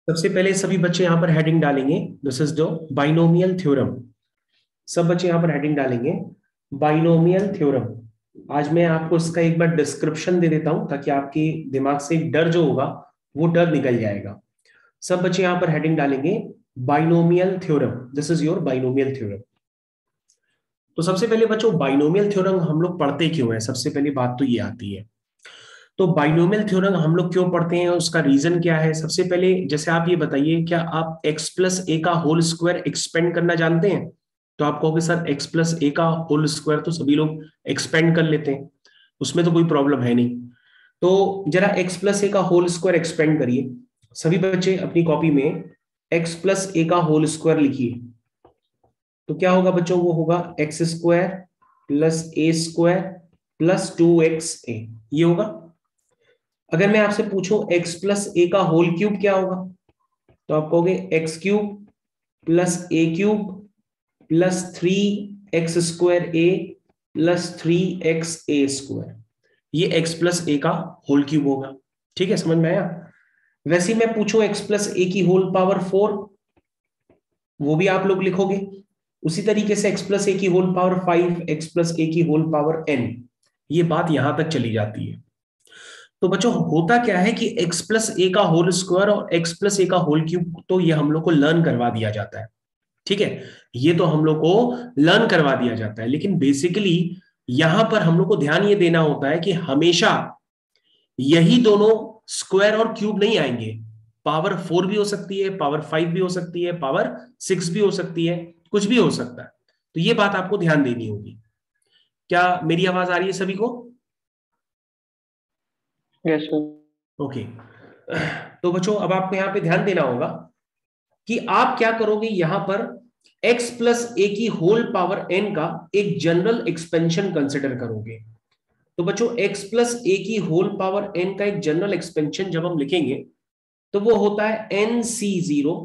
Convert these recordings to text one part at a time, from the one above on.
सबसे पहले सभी बच्चे यहाँ पर हेडिंग डालेंगे, this is the binomial theorem. सब बच्चे यहाँ पर हेडिंग डालेंगे बाइनोमियल थ्योरम। आज मैं आपको इसका एक बार डिस्क्रिप्शन दे देता हूं ताकि आपके दिमाग से डर जो होगा वो डर निकल जाएगा। सब बच्चे यहाँ पर हेडिंग डालेंगे binomial theorem, this is your binomial theorem. तो सबसे पहले बच्चों बाइनोमियल थ्योरम हम लोग पढ़ते क्यों है, सबसे पहली बात तो ये आती है। तो बाइनोमियल थ्योरम हम लोग क्यों पढ़ते हैं, उसका रीजन क्या है। सबसे पहले जैसे आप ये बताइए, क्या आप x प्लस ए का होल स्क्वायर एक्सपेंड करना जानते हैं? तो आप कहोगे सर x प्लस ए का होल स्क्वायर तो सभी लोग एक्सपेंड कर लेते हैं, उसमें तो कोई प्रॉब्लम है नहीं। तो जरा x प्लस ए का होल स्क्वायर एक्सपेंड करिए। सभी बच्चे अपनी कॉपी में x प्लस ए का होल स्क्वायर लिखिए। तो क्या होगा बच्चों, वो होगा एक्स स्क्वायर प्लस ए स्क्वायर प्लस 2xa, ये होगा। अगर मैं आपसे पूछूं x प्लस ए का होल क्यूब क्या होगा, तो आप कहोगे एक्स क्यूब प्लस ए क्यूब प्लस 3x स्क्वायर ए प्लस 3xa स्क्वायर, ये x प्लस ए का होल क्यूब होगा। ठीक है, समझ में आया। वैसे ही मैं पूछूं x प्लस ए की होल पावर 4, वो भी आप लोग लिखोगे। उसी तरीके से x प्लस ए की होल पावर 5, x प्लस ए की होल पावर n, ये बात यहां तक चली जाती है। तो बच्चों होता क्या है कि x प्लस ए का होल स्क्वायर और x प्लस ए का होल क्यूब तो ये हम लोग को लर्न करवा दिया जाता है। ठीक है, ये तो हम लोग को लर्न करवा दिया जाता है, लेकिन बेसिकली यहां पर हम लोग को ध्यान ये देना होता है कि हमेशा यही दोनों स्क्वायर और क्यूब नहीं आएंगे। पावर 4 भी हो सकती है, पावर 5 भी हो सकती है, पावर 6 भी हो सकती है, कुछ भी हो सकता है। तो ये बात आपको ध्यान देनी होगी। क्या मेरी आवाज आ रही है सभी को? Yes sir. ओके। तो बच्चों अब आपको यहां पे ध्यान देना होगा कि आप क्या करोगे, यहां पर x प्लस ए की होल पावर n का एक जनरल एक्सपेंशन कंसिडर करोगे। तो बच्चों x प्लस ए की होल पावर n का एक जनरल एक्सपेंशन जब हम लिखेंगे तो वो होता है nc0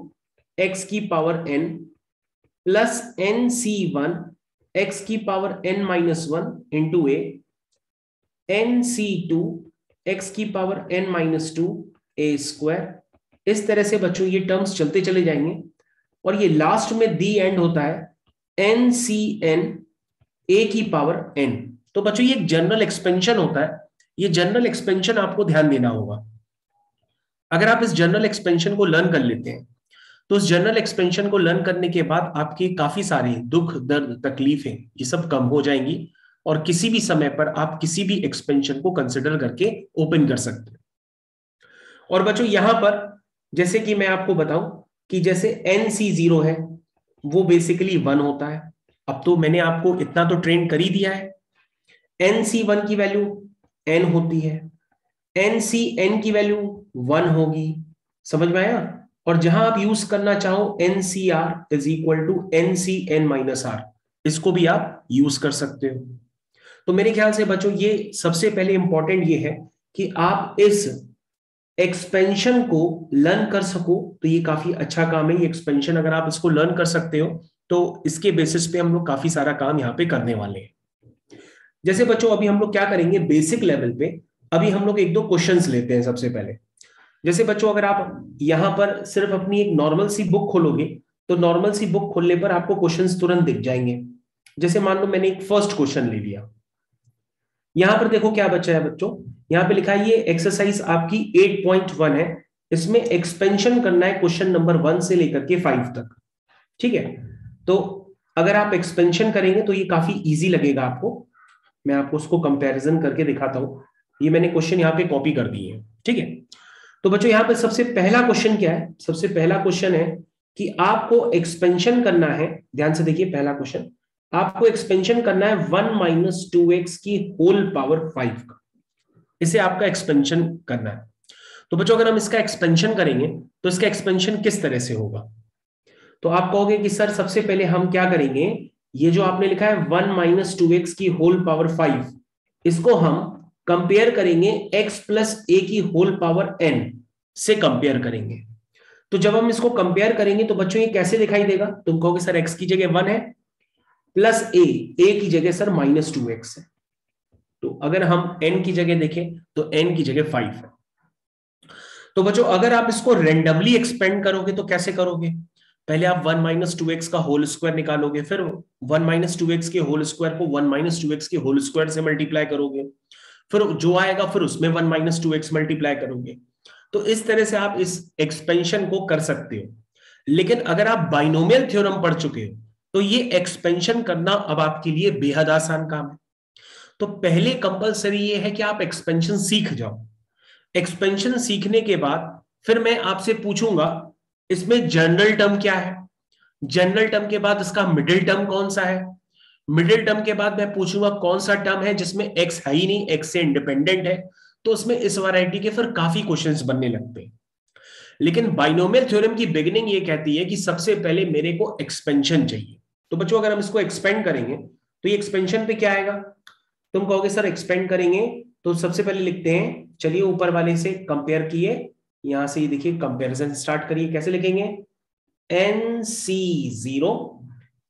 x की power n plus nc1 x की पावर n माइनस 1 इंटू ए nc2 x की पावर n माइनस 2 ए स्क्वायर। इस तरह से बच्चों ये टर्म्स चलते चले जाएंगे और ये लास्ट में दी एंड होता है ncn a की पावर n। तो बच्चों ये एक जनरल एक्सपेंशन होता है, ये जनरल एक्सपेंशन आपको ध्यान देना होगा। अगर आप इस जनरल एक्सपेंशन को लर्न कर लेते हैं तो उस जनरल एक्सपेंशन को लर्न करने के बाद आपकी काफी सारी दुख दर्द तकलीफें ये सब कम हो जाएंगी और किसी भी समय पर आप किसी भी एक्सपेंशन को कंसिडर करके ओपन कर सकते हैं। और बच्चों यहां पर जैसे कि मैं आपको बताऊं कि जैसे nc0 है वो बेसिकली 1 होता है। अब तो मैंने आपको इतना तो ट्रेन कर ही दिया है। nc1 की वैल्यू n होती है, ncn की वैल्यू 1 होगी, समझ में आया। और जहां आप यूज करना चाहो ncr is equal to ncn minus r, इसको भी आप यूज कर सकते हो। तो मेरे ख्याल से बच्चों ये सबसे पहले इंपॉर्टेंट ये है कि आप इस एक्सपेंशन को लर्न कर सको, तो ये काफी अच्छा काम है। ये एक्सपेंशन अगर आप इसको लर्न कर सकते हो तो इसके बेसिस पे हम लोग काफी सारा काम यहाँ पे करने वाले हैं। जैसे बच्चों अभी हम लोग क्या करेंगे बेसिक लेवल पे, अभी हम लोग एक दो क्वेश्चंस लेते हैं सबसे पहले। जैसे बच्चों अगर आप यहां पर सिर्फ अपनी एक नॉर्मल सी बुक खोलोगे तो नॉर्मल सी बुक खोलने पर आपको क्वेश्चंस तुरंत दिख जाएंगे। जैसे मान लो मैंने एक फर्स्ट क्वेश्चन ले लिया, यहां पर देखो क्या बच्चा है बच्चों, यहां पे लिखा है ये एक्सरसाइज आपकी 8.1 है, इसमें एक्सपेंशन करना है क्वेश्चन नंबर 1 से लेकर के 5 तक। ठीक है, तो अगर आप एक्सपेंशन करेंगे तो ये काफी इजी लगेगा आपको। मैं आपको उसको कंपैरिजन करके दिखाता हूं। ये मैंने क्वेश्चन यहाँ पे कॉपी कर दिए हैं। ठीक है, तो बच्चों यहाँ पे सबसे पहला क्वेश्चन क्या है, सबसे पहला क्वेश्चन है कि आपको एक्सपेंशन करना है। ध्यान से देखिए पहला क्वेश्चन, आपको एक्सपेंशन करना है 1 माइनस 2x की होल पावर 5 का, इसे आपका एक्सपेंशन करना है। तो बच्चों अगर हम इसका एक्सपेंशन करेंगे तो इसका एक्सपेंशन किस तरह से होगा, तो आप कहोगे कि सर सबसे पहले हम क्या करेंगे, ये जो आपने लिखा है 1 माइनस 2x की होल पावर 5, इसको हम कंपेयर करेंगे x प्लस ए की होल पावर n से कंपेयर करेंगे। तो जब हम इसको कंपेयर करेंगे तो बच्चों ये कैसे दिखाई देगा, तुम कहोगे सर x की जगह 1 है प्लस ए की जगह सर माइनस 2x है। तो अगर हम n की जगह देखें तो n की जगह 5 है। तो बच्चों अगर आप इसको रेंडमली एक्सपेंड करोगे तो कैसे करोगे? पहले आप 1 माइनस टू एक्स का होल स्क्वायर निकालोगे, फिर 1 माइनस टू एक्स के होल स्क्वायर को 1 माइनस टू एक्स के होल स्क्वायर से मल्टीप्लाई करोगे, फिर जो आएगा फिर उसमें 1 माइनस टू एक्स मल्टीप्लाई करोगे। तो इस तरह से आप इस एक्सपेंशन को कर सकते हो। लेकिन अगर आप बाइनोमियल थ्योरम पढ़ चुके हो तो ये एक्सपेंशन करना अब आपके लिए बेहद आसान काम है। तो पहले कंपलसरी ये है कि आप एक्सपेंशन सीख जाओ। एक्सपेंशन सीखने के बाद फिर मैं आपसे पूछूंगा इसमें जनरल टर्म क्या है, जनरल टर्म के बाद इसका मिडिल टर्म कौन सा है, मिडिल टर्म के बाद मैं पूछूंगा कौन सा टर्म है जिसमें एक्स है ही नहीं, एक्स से इंडिपेंडेंट है। तो उसमें इस वैरायटी के फिर काफी क्वेश्चंस बनने लगते हैं। लेकिन बाइनोमियल थ्योरम की बिगिनिंग ये कहती है कि सबसे पहले मेरे को एक्सपेंशन चाहिए। तो बच्चों अगर हम इसको एक्सपेंड करेंगे तो ये एक्सपेंशन पे क्या आएगा? तुम कहोगे सर एक्सपेंड करेंगे तो सबसे पहले लिखते हैं, चलिए ऊपर वाले से कंपेयर किए, यहां से ये देखिए कंपेरिजन स्टार्ट करिए। कैसे लिखेंगे? NC0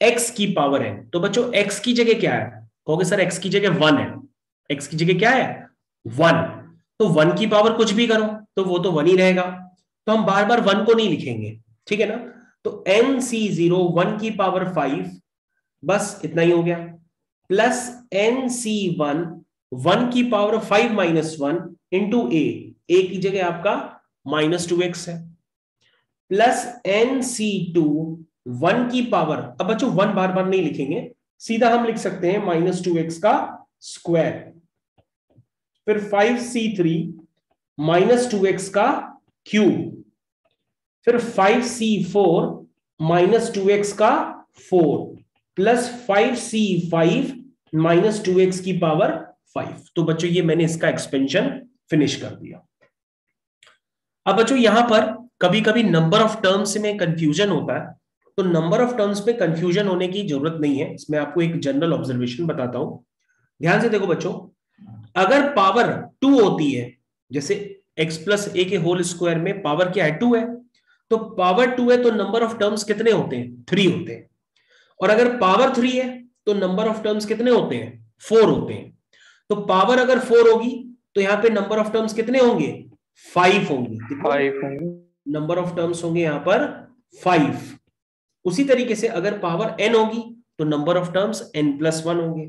x की पावर n। तो बच्चों x की जगह क्या है? कहोगे सर x की जगह 1 है। x की जगह क्या है? 1। तो 1 की पावर कुछ भी करो तो वो तो 1 ही रहेगा, तो हम बार बार 1 को नहीं लिखेंगे, ठीक है ना। तो NC0 1 की पावर 5, बस इतना ही हो गया, प्लस NC1 1 की पावर 5 माइनस 1 इंटू ए की जगह आपका -2x है, प्लस NC2 1 की पावर, अब बच्चों 1 बार बार नहीं लिखेंगे, सीधा हम लिख सकते हैं -2x का स्क्वायर, फिर 5C3 -2x का क्यूब, फिर 5C4 -2x का 4, प्लस 5C5 -2x की पावर 5। तो बच्चों ये मैंने इसका एक्सपेंशन फिनिश कर दिया। अब बच्चों यहां पर कभी कभी नंबर ऑफ टर्म्स में कंफ्यूजन होता है, तो नंबर ऑफ टर्म्स में कंफ्यूजन होने की जरूरत नहीं है। इसमें आपको एक जनरल ऑब्जर्वेशन बताता हूं, ध्यान से देखो बच्चों। अगर पावर 2 होती है, जैसे x प्लस ए के होल स्क्वायर में पावर क्या है? 2 है, तो पावर 2 है तो नंबर ऑफ टर्म्स कितने होते हैं? 3 होते हैं। और अगर पावर 3 है तो नंबर ऑफ टर्म्स कितने होते हैं? 4 होते हैं। तो पावर अगर 4 होगी तो यहां पे नंबर ऑफ टर्म्स कितने होंगे? 5 होंगे। कितने नंबर ऑफ टर्म्स होंगे यहां पर? 5। उसी तरीके से अगर पावर n होगी तो नंबर ऑफ टर्म्स n+1 होंगे।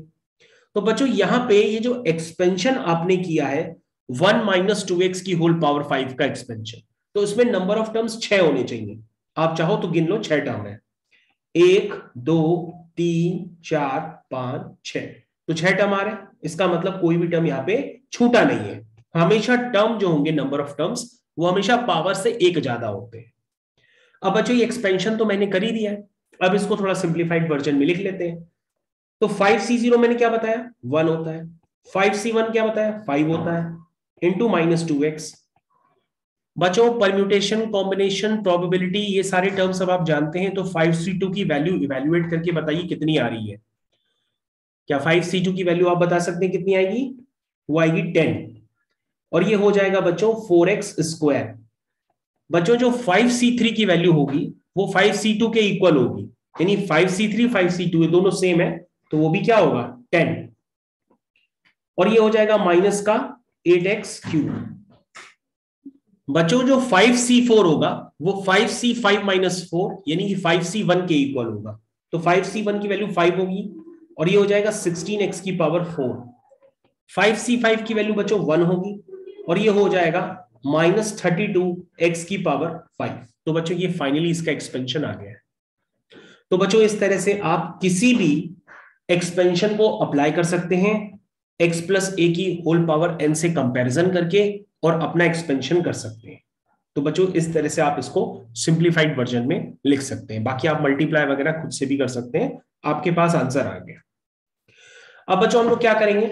तो बच्चों यहां पे ये जो एक्सपेंशन आपने किया है 1 माइनस 2x की होल पावर 5 का एक्सपेंशन, तो इसमें नंबर ऑफ टर्म्स 6 होने चाहिए। आप चाहो तो गिन लो, 6 टर्म है, 1 2 3 4 5 6, तो 6 टर्म आ रहे हैं। इसका मतलब कोई भी टर्म यहाँ पे छूटा नहीं है। हमेशा टर्म जो होंगे नंबर ऑफ टर्म्स वो हमेशा पावर से एक ज्यादा होते हैं। अब बच्चों ये एक्सपेंशन तो मैंने कर ही दिया है, अब इसको थोड़ा सिंप्लीफाइड वर्जन में लिख लेते हैं। तो 5C0 मैंने क्या बताया? 1 होता है। 5C1 क्या बताया? 5 होता है, इंटू -2x। बच्चों परम्यूटेशन, कॉम्बिनेशन, प्रोबेबिलिटी, ये सारे टर्म्स अब आप जानते हैं। तो 5C2 की वैल्यू इवेल्युएट करके बताइए कितनी आ रही है। क्या 5C2 की वैल्यू आप बता सकते हैं कितनी आएगी? वो आएगी 10, और ये हो जाएगा बच्चों 4x स्क्वायर। बच्चों जो 5C3 की वैल्यू होगी वो 5C2 के इक्वल होगी, यानी 5C3 5C2 ये दोनों सेम है, तो वो भी क्या होगा? 10, और ये हो जाएगा माइनस का 8x क्यूब। बच्चों जो 5C4 होगा वो 5C5 -4 यानी कि 5C1 के इक्वल होगा, तो 5C1 की वैल्यू 5 होगी, और ये हो जाएगा 16x की पावर 4। 5C5 की वैल्यू बच्चों 1 होगी, और ये हो जाएगा -32x की पावर 5। तो बच्चों ये फाइनली इसका एक्सपेंशन आ गया है। तो बच्चों इस तरह से आप किसी भी एक्सपेंशन को अप्लाई कर सकते हैं x प्लस ए की होल पावर n से कंपैरिजन करके, और अपना एक्सपेंशन कर सकते हैं। तो बच्चों इस तरह से आप इसको सिंप्लीफाइड वर्जन में लिख सकते हैं। बाकी आप मल्टीप्लाई वगैरह खुद से भी कर सकते हैं, आपके पास आंसर आ गया। अब बच्चों हम लोग क्या करेंगे,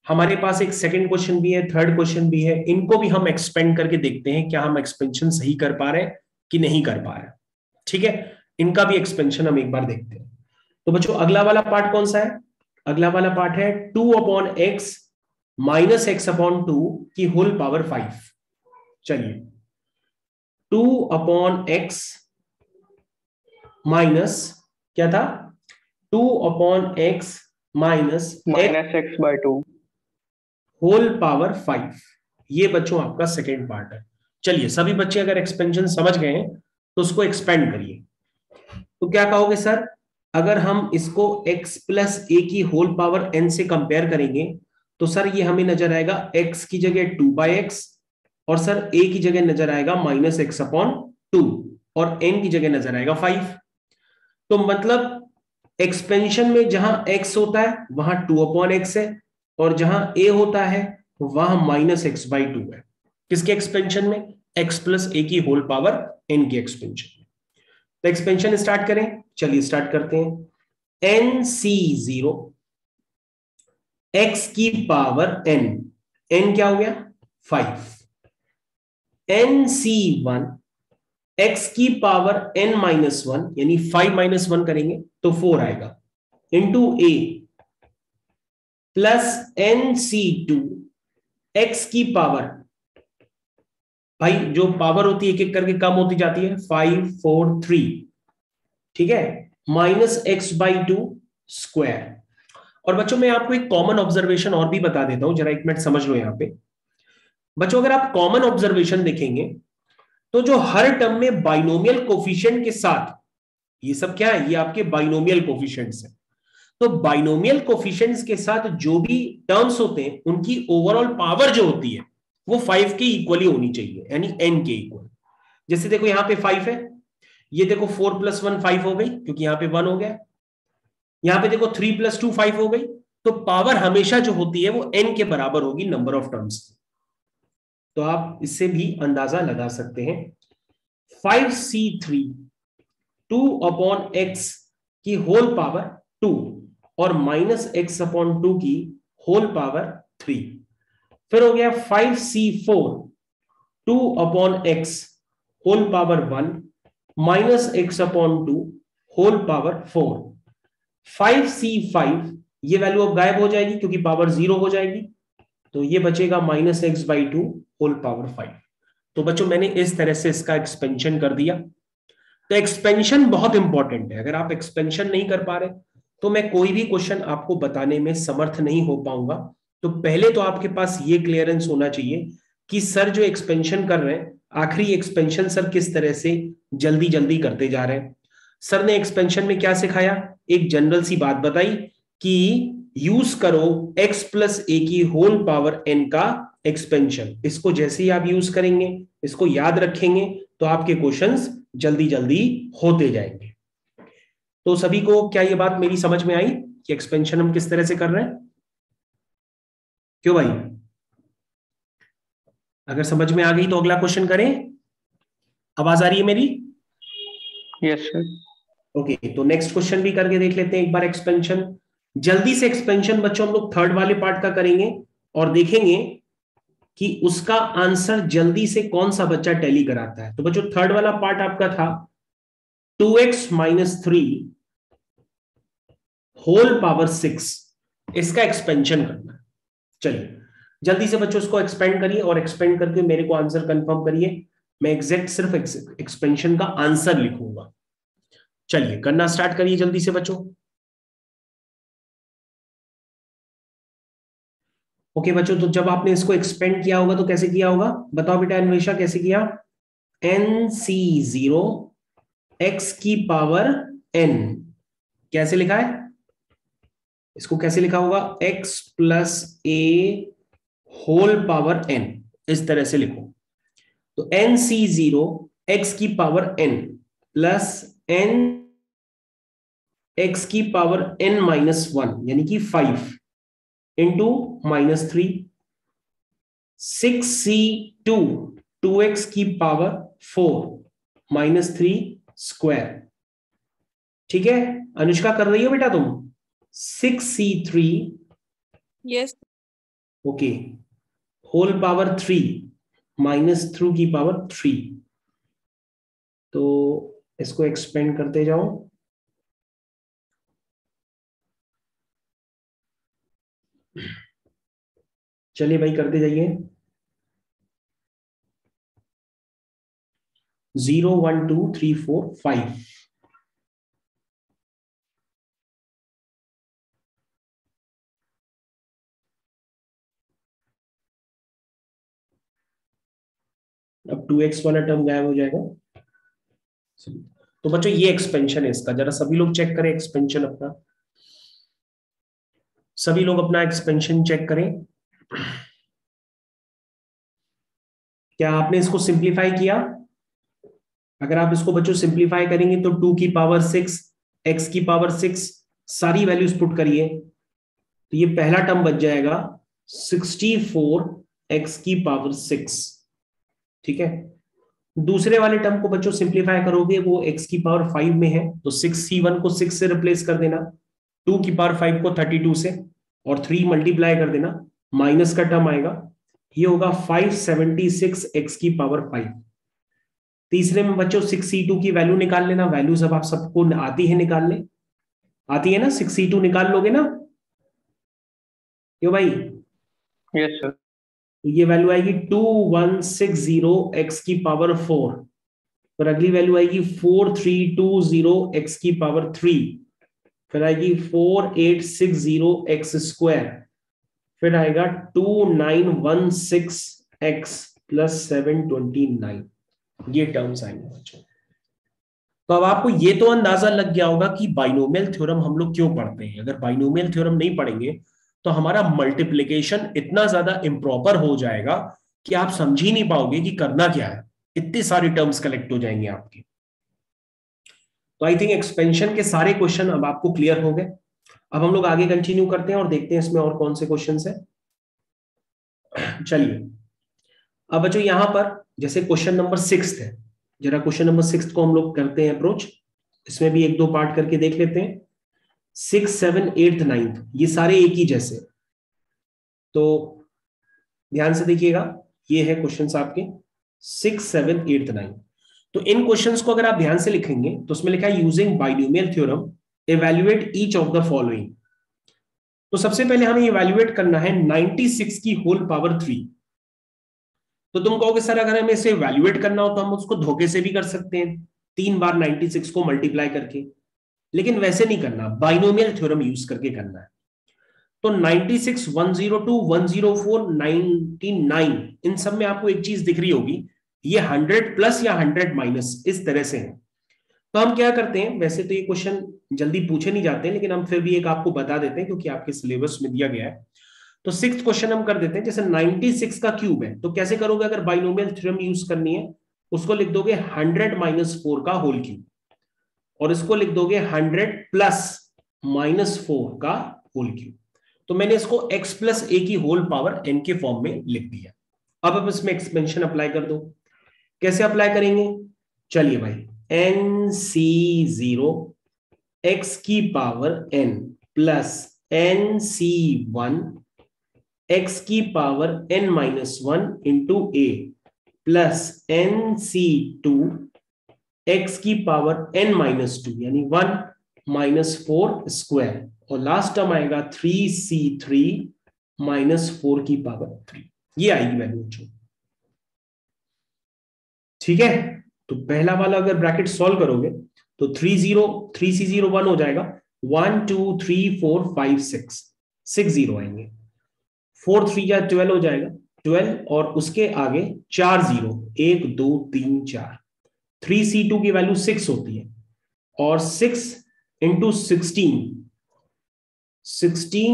हमारे पास एक सेकंड क्वेश्चन भी है, थर्ड क्वेश्चन भी है, इनको भी हम एक्सपेंड करके देखते हैं क्या हम एक्सपेंशन सही कर पा रहे हैं कि नहीं कर पा रहे हैं। ठीक है, इनका भी एक्सपेंशन हम एक बार देखते हैं। तो बच्चों अगला वाला पार्ट कौन सा है? अगला वाला पार्ट है 2/x माइनस x/2 की होल पावर 5। चलिए 2/x माइनस क्या था? 2/x minus -x/2 whole power 5, ये बच्चों आपका सेकेंड पार्ट है। चलिए सभी बच्चे अगर एक्सपेंशन समझ गए हैं तो उसको एक्सपेंड करिए। तो क्या कहोगे सर, अगर हम इसको x प्लस ए की होल पावर n से कंपेयर करेंगे तो सर ये हमें नजर आएगा x की जगह 2/x और सर a की जगह नजर आएगा -x/2 और n की जगह नजर आएगा 5। तो मतलब एक्सपेंशन में जहां x होता है वहां 2/x है और जहां a होता है वहां -x/2 है। किसके एक्सपेंशन में? x प्लस ए की होल पावर n की एक्सपेंशन में। तो एक्सपेंशन स्टार्ट करें, चलिए स्टार्ट करते हैं। NC0 x की पावर n, n क्या हो गया 5। NC1 x की पावर n-1 यानी 5-1 करेंगे तो 4 आएगा into a plus NC2 x की पावर, भाई जो पावर होती है एक एक करके कम होती जाती है, 5 4 3, ठीक है, -x/2 स्क्वायर। और बच्चों मैं आपको एक कॉमन ऑब्जर्वेशन और भी बता देता हूं, जरा एक मिनट समझ लो यहां पे। बच्चों अगर आप कॉमन ऑब्जर्वेशन देखेंगे तो जो हर टर्म में बाइनोमियल कोफिशिएंट के साथ, ये सब क्या है, ये आपके बाइनोमियल कोफिशिएंट्स हैं। तो बाइनोमियल कोफिशिएंट्स के साथ जो भी टर्म्स होते हैं उनकी ओवरऑल पावर जो होती है वो 5 के इक्वली होनी चाहिए, यानी n के इक्वल। जैसे देखो यहां पे 5 है, ये देखो 4 + 1 5 हो गई क्योंकि यहां पे 1 हो गया। यहां पे देखो 3 + 2 5 हो गई। तो पावर हमेशा जो होती है वो n के बराबर होगी नंबर ऑफ टर्म्स। तो आप इससे भी अंदाजा लगा सकते हैं। 5C3 2/x की होल पावर 2 और -x/2 की होल पावर 3। फिर हो गया 5C4 2/x whole power 1 -x/2 whole power 4। 5C5 ये वैल्यू अब गायब हो जाएगी क्योंकि पावर 0 हो जाएगी, तो ये बचेगा -x/2 होल पावर 5। तो बच्चों मैंने इस तरह से इसका एक्सपेंशन कर दिया। तो एक्सपेंशन बहुत इंपॉर्टेंट है, अगर आप एक्सपेंशन नहीं कर पा रहे तो मैं कोई भी क्वेश्चन आपको बताने में समर्थ नहीं हो पाऊंगा। तो पहले तो आपके पास ये क्लियरेंस होना चाहिए कि सर जो एक्सपेंशन कर रहे हैं आखिरी एक्सपेंशन सर किस तरह से जल्दी जल्दी करते जा रहे हैं। सर ने एक्सपेंशन में क्या सिखाया, एक जनरल सी बात बताई कि यूज करो x प्लस ए की होल पावर n का एक्सपेंशन। इसको जैसे ही आप यूज करेंगे, इसको याद रखेंगे, तो आपके क्वेश्चंस जल्दी जल्दी होते जाएंगे। तो सभी को क्या ये बात मेरी समझ में आई कि एक्सपेंशन हम किस तरह से कर रहे हैं? क्यों भाई, अगर समझ में आ गई तो अगला क्वेश्चन करें। आवाज आ रही है मेरी? Yes sir. ओके, तो नेक्स्ट क्वेश्चन भी करके देख लेते हैं एक बार एक्सपेंशन। जल्दी से एक्सपेंशन बच्चों हम लोग थर्ड वाले पार्ट का करेंगे और देखेंगे कि उसका आंसर जल्दी से कौन सा बच्चा टैली कराता है। तो बच्चों थर्ड वाला पार्ट आपका था 2x - 3 होल पावर 6, इसका एक्सपेंशन करना है। चलिए जल्दी से बच्चों इसको एक्सपेंड करिए और एक्सपेंड करके मेरे को आंसर कंफर्म करिए। मैं एग्जैक्ट सिर्फ एक्सपेंशन का आंसर लिखूंगा। चलिए करना स्टार्ट करिए जल्दी से बच्चों। ओके बच्चों, तो जब आपने इसको एक्सपेंड किया होगा तो कैसे किया होगा, बताओ बेटा अन्वेषा कैसे किया। NC0 x की पावर n, कैसे लिखा है इसको, कैसे लिखा होगा, x plus A whole power n, इस तरह से लिखो। तो NC0 x की power n plus n x की पावर n-1 यानी कि 5 इंटू -3, 6C2 2x की पावर 4 -3 स्क्वायर। ठीक है अनुष्का, कर रही हो बेटा तुम? 6C3 yes. Okay whole power 3 -3 की पावर 3। तो इसको एक्सपेंड करते जाओ। चलिए भाई करते जाइए। 0 1 2 3 4 5। अब 2x वाला टर्म गायब हो जाएगा। तो बच्चों ये एक्सपेंशन है इसका, जरा सभी लोग चेक करें एक्सपेंशन अपना, सभी लोग अपना एक्सपेंशन चेक करें। क्या आपने इसको सिंप्लीफाई किया? अगर आप इसको बच्चों सिंप्लीफाई करेंगे तो 2 की पावर 6, x की पावर 6, सारी वैल्यूज पुट करिए तो ये पहला टर्म बच जाएगा 64 x की पावर 6। ठीक है, दूसरे वाले टर्म को बच्चों सिंप्लीफाई करोगे वो x की पावर 5 में है तो 6c1 को 6 से रिप्लेस कर देना, 2 की पावर 5 को 32 से, और 3 मल्टीप्लाई कर देना, माइनस का टर्म आएगा, ये होगा 576 x की पावर 5। तीसरे में बच्चों 6c2 की वैल्यू निकाल लेना, वैल्यूज अब आप सबको आती है निकालने, आती है ना, 6c2 निकाल लोगे ना क्यों भाई? Yes sir. तो ये वैल्यू आएगी 2160 x की पावर 4, फिर अगली वैल्यू आएगी 4320 x की पावर 3, फिर आएगी 4860 x स्क्वायर, फिर आएगा 2916 x प्लस 729, ये टर्म्स आएंगे बच्चों। तो अब आपको ये तो अंदाजा लग गया होगा कि बाइनोमियल थ्योरम हम लोग क्यों पढ़ते हैं। अगर बाइनोमियल थ्योरम नहीं पढ़ेंगे तो हमारा मल्टीप्लिकेशन इतना ज्यादा इम्प्रॉपर हो जाएगा कि आप समझ ही नहीं पाओगे कि करना क्या है, इतने सारे टर्म्स कलेक्ट हो जाएंगे आपके। तो आई थिंक एक्सपेंशन के सारे क्वेश्चन अब आपको क्लियर हो गए। अब हम लोग आगे कंटिन्यू करते हैं और देखते हैं इसमें और कौन से क्वेश्चन है। चलिए अब बच्चों यहां पर जैसे क्वेश्चन नंबर 6 है, जरा क्वेश्चन नंबर 6 को हम लोग करते हैं अप्रोच, इसमें भी एक दो पार्ट करके देख लेते हैं। 6, 7, 8, 9 ये सारे एक ही जैसे, तो ध्यान से देखिएगा, ये है क्वेश्चंस आपके 6, 7, 8, 9। तो इन क्वेश्चंस को अगर आप ध्यान से लिखेंगे तो उसमें लिखा है using binomial theorem evaluate each of the following. तो सबसे पहले हमें इवैल्यूएट करना है 96 की होल पावर 3। तो तुम कहोगे सर अगर हमें इसे इवैल्यूएट करना हो तो हम उसको धोखे से भी कर सकते हैं, 3 बार 96 को मल्टीप्लाई करके, लेकिन वैसे नहीं करना, बाइनोमियल थ्योरम यूज करके करना है। तो 96, 102, 104, 99 इन सब में आपको एक चीज दिख रही होगी, ये 100 प्लस या 100 माइनस इस तरह से है। तो हम क्या करते हैं, वैसे तो ये क्वेश्चन जल्दी पूछे नहीं जाते लेकिन हम फिर भी एक आपको बता देते हैं क्योंकि आपके सिलेबस में दिया गया है। तो 6th क्वेश्चन हम कर देते हैं, जैसे 96 का क्यूब है तो कैसे करोगे, अगर बाइनोमियल थ्योरम यूज करनी है उसको लिख दोगे 100 माइनस 4 का होल क्यूब, और इसको लिख दोगे 100 प्लस माइनस 4 का होल क्यूब। तो मैंने इसको x प्लस ए की होल पावर n के फॉर्म में लिख दिया। अब इसमें एक्सपेंशन अप्लाई कर दो, कैसे अप्लाई करेंगे, चलिए भाई, nc0 x की power n plus nc1 x की पावर n माइनस 1 इंटू ए प्लस nc2 x की पावर n माइनस 2 यानी 1 माइनस 4 स्क्वायर, और लास्ट टर्म आएगा 3c3 माइनस 4 की पावर 3, ये आएगी वैल्यू। ठीक है, तो पहला वाला अगर ब्रैकेट सॉल्व करोगे तो 3c0 1 हो जाएगा, 1 2 3 4 5 6 0 आएंगे, 4 3 या 12 हो जाएगा 12, और उसके आगे 4 0, 1 2 3 4, 3c2 की वैल्यू 6 होती है, और 6 इंटू 16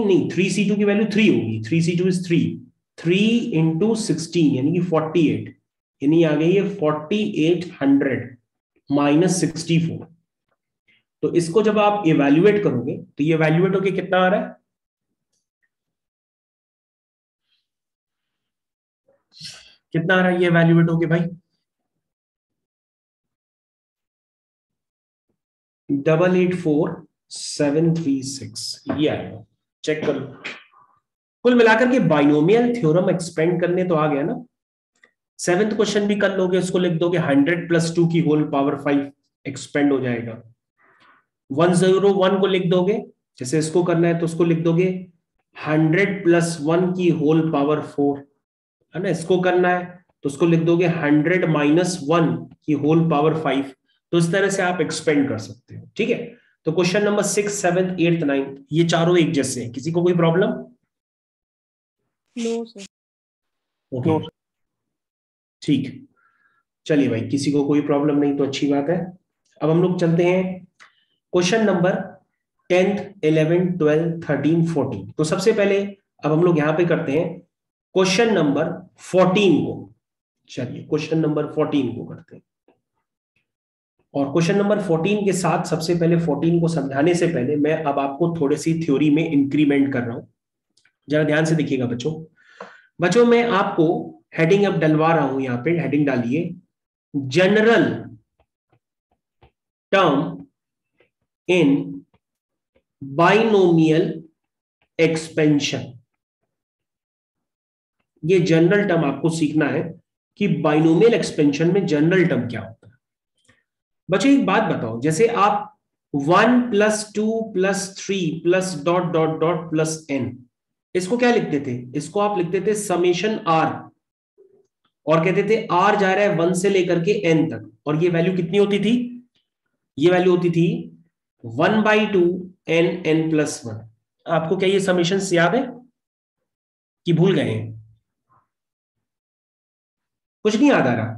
नहीं, 3c2 की वैल्यू 3 होगी, 3c2 इज 3 इंटू 16 यानी कि 48, यानी आ गई है 4800 माइनस 64। तो इसको जब आप इवैल्यूएट करोगे तो ये इवैल्यूएट होके कितना आ रहा है, कितना आ रहा है ये इवैल्यूएट होके भाई, 884736, ये आएगा, चेक करो। कुल मिलाकर के बाइनोमियल थ्योरम एक्सपेंड करने तो आ गया ना। 7th क्वेश्चन भी कर लोगे, उसको लिख दोगे 100 प्लस 2 की होल पावर 5 एक्सपेंड हो जाएगा। 101 को लिख दोगे, जैसे इसको करना है तो उसको लिख दोगे 100 प्लस 1 की होल पावर 4, है ना, इसको करना है तो उसको लिख दोगे 100 माइनस 1 की होल पावर 5। तो इस तरह से आप एक्सपेंड कर सकते हो। ठीक है, तो क्वेश्चन नंबर 6, 7, 8, 9 ये चारों एक जैसे हैं, किसी को कोई प्रॉब्लम? No sir. ओके, ठीक। चलिए भाई, किसी को कोई प्रॉब्लम नहीं तो अच्छी बात है। अब हम लोग चलते हैं क्वेश्चन नंबर 10th 11 12 13 14। तो सबसे पहले अब हम लोग यहां पे करते हैं क्वेश्चन नंबर 14 को। चलिए क्वेश्चन नंबर 14 को करते हैं। और क्वेश्चन नंबर 14 के साथ सबसे पहले 14 को समझाने से पहले मैं अब आपको थोड़ी सी थ्योरी में इंक्रीमेंट कर रहा हूं। जरा ध्यान से देखिएगा बच्चों। बच्चों मैं आपको हेडिंग अब डलवा रहा हूं, यहां पे हेडिंग डालिए जनरल टर्म इन बाइनोमियल एक्सपेंशन। ये जनरल टर्म आपको सीखना है कि बाइनोमियल एक्सपेंशन में जनरल टर्म क्या होता है। बच्चों एक बात बताओ, जैसे आप 1 + 2 + 3 + dot dot dot plus n, इसको क्या लिखते थे? इसको आप लिखते थे समेशन r, और कहते थे r जा रहा है 1 से लेकर के n तक, और ये वैल्यू कितनी होती थी? ये वैल्यू होती थी 1/2 n n + 1। आपको क्या ये समेशन याद है कि भूल गए हैं? कुछ नहीं याद आ रहा?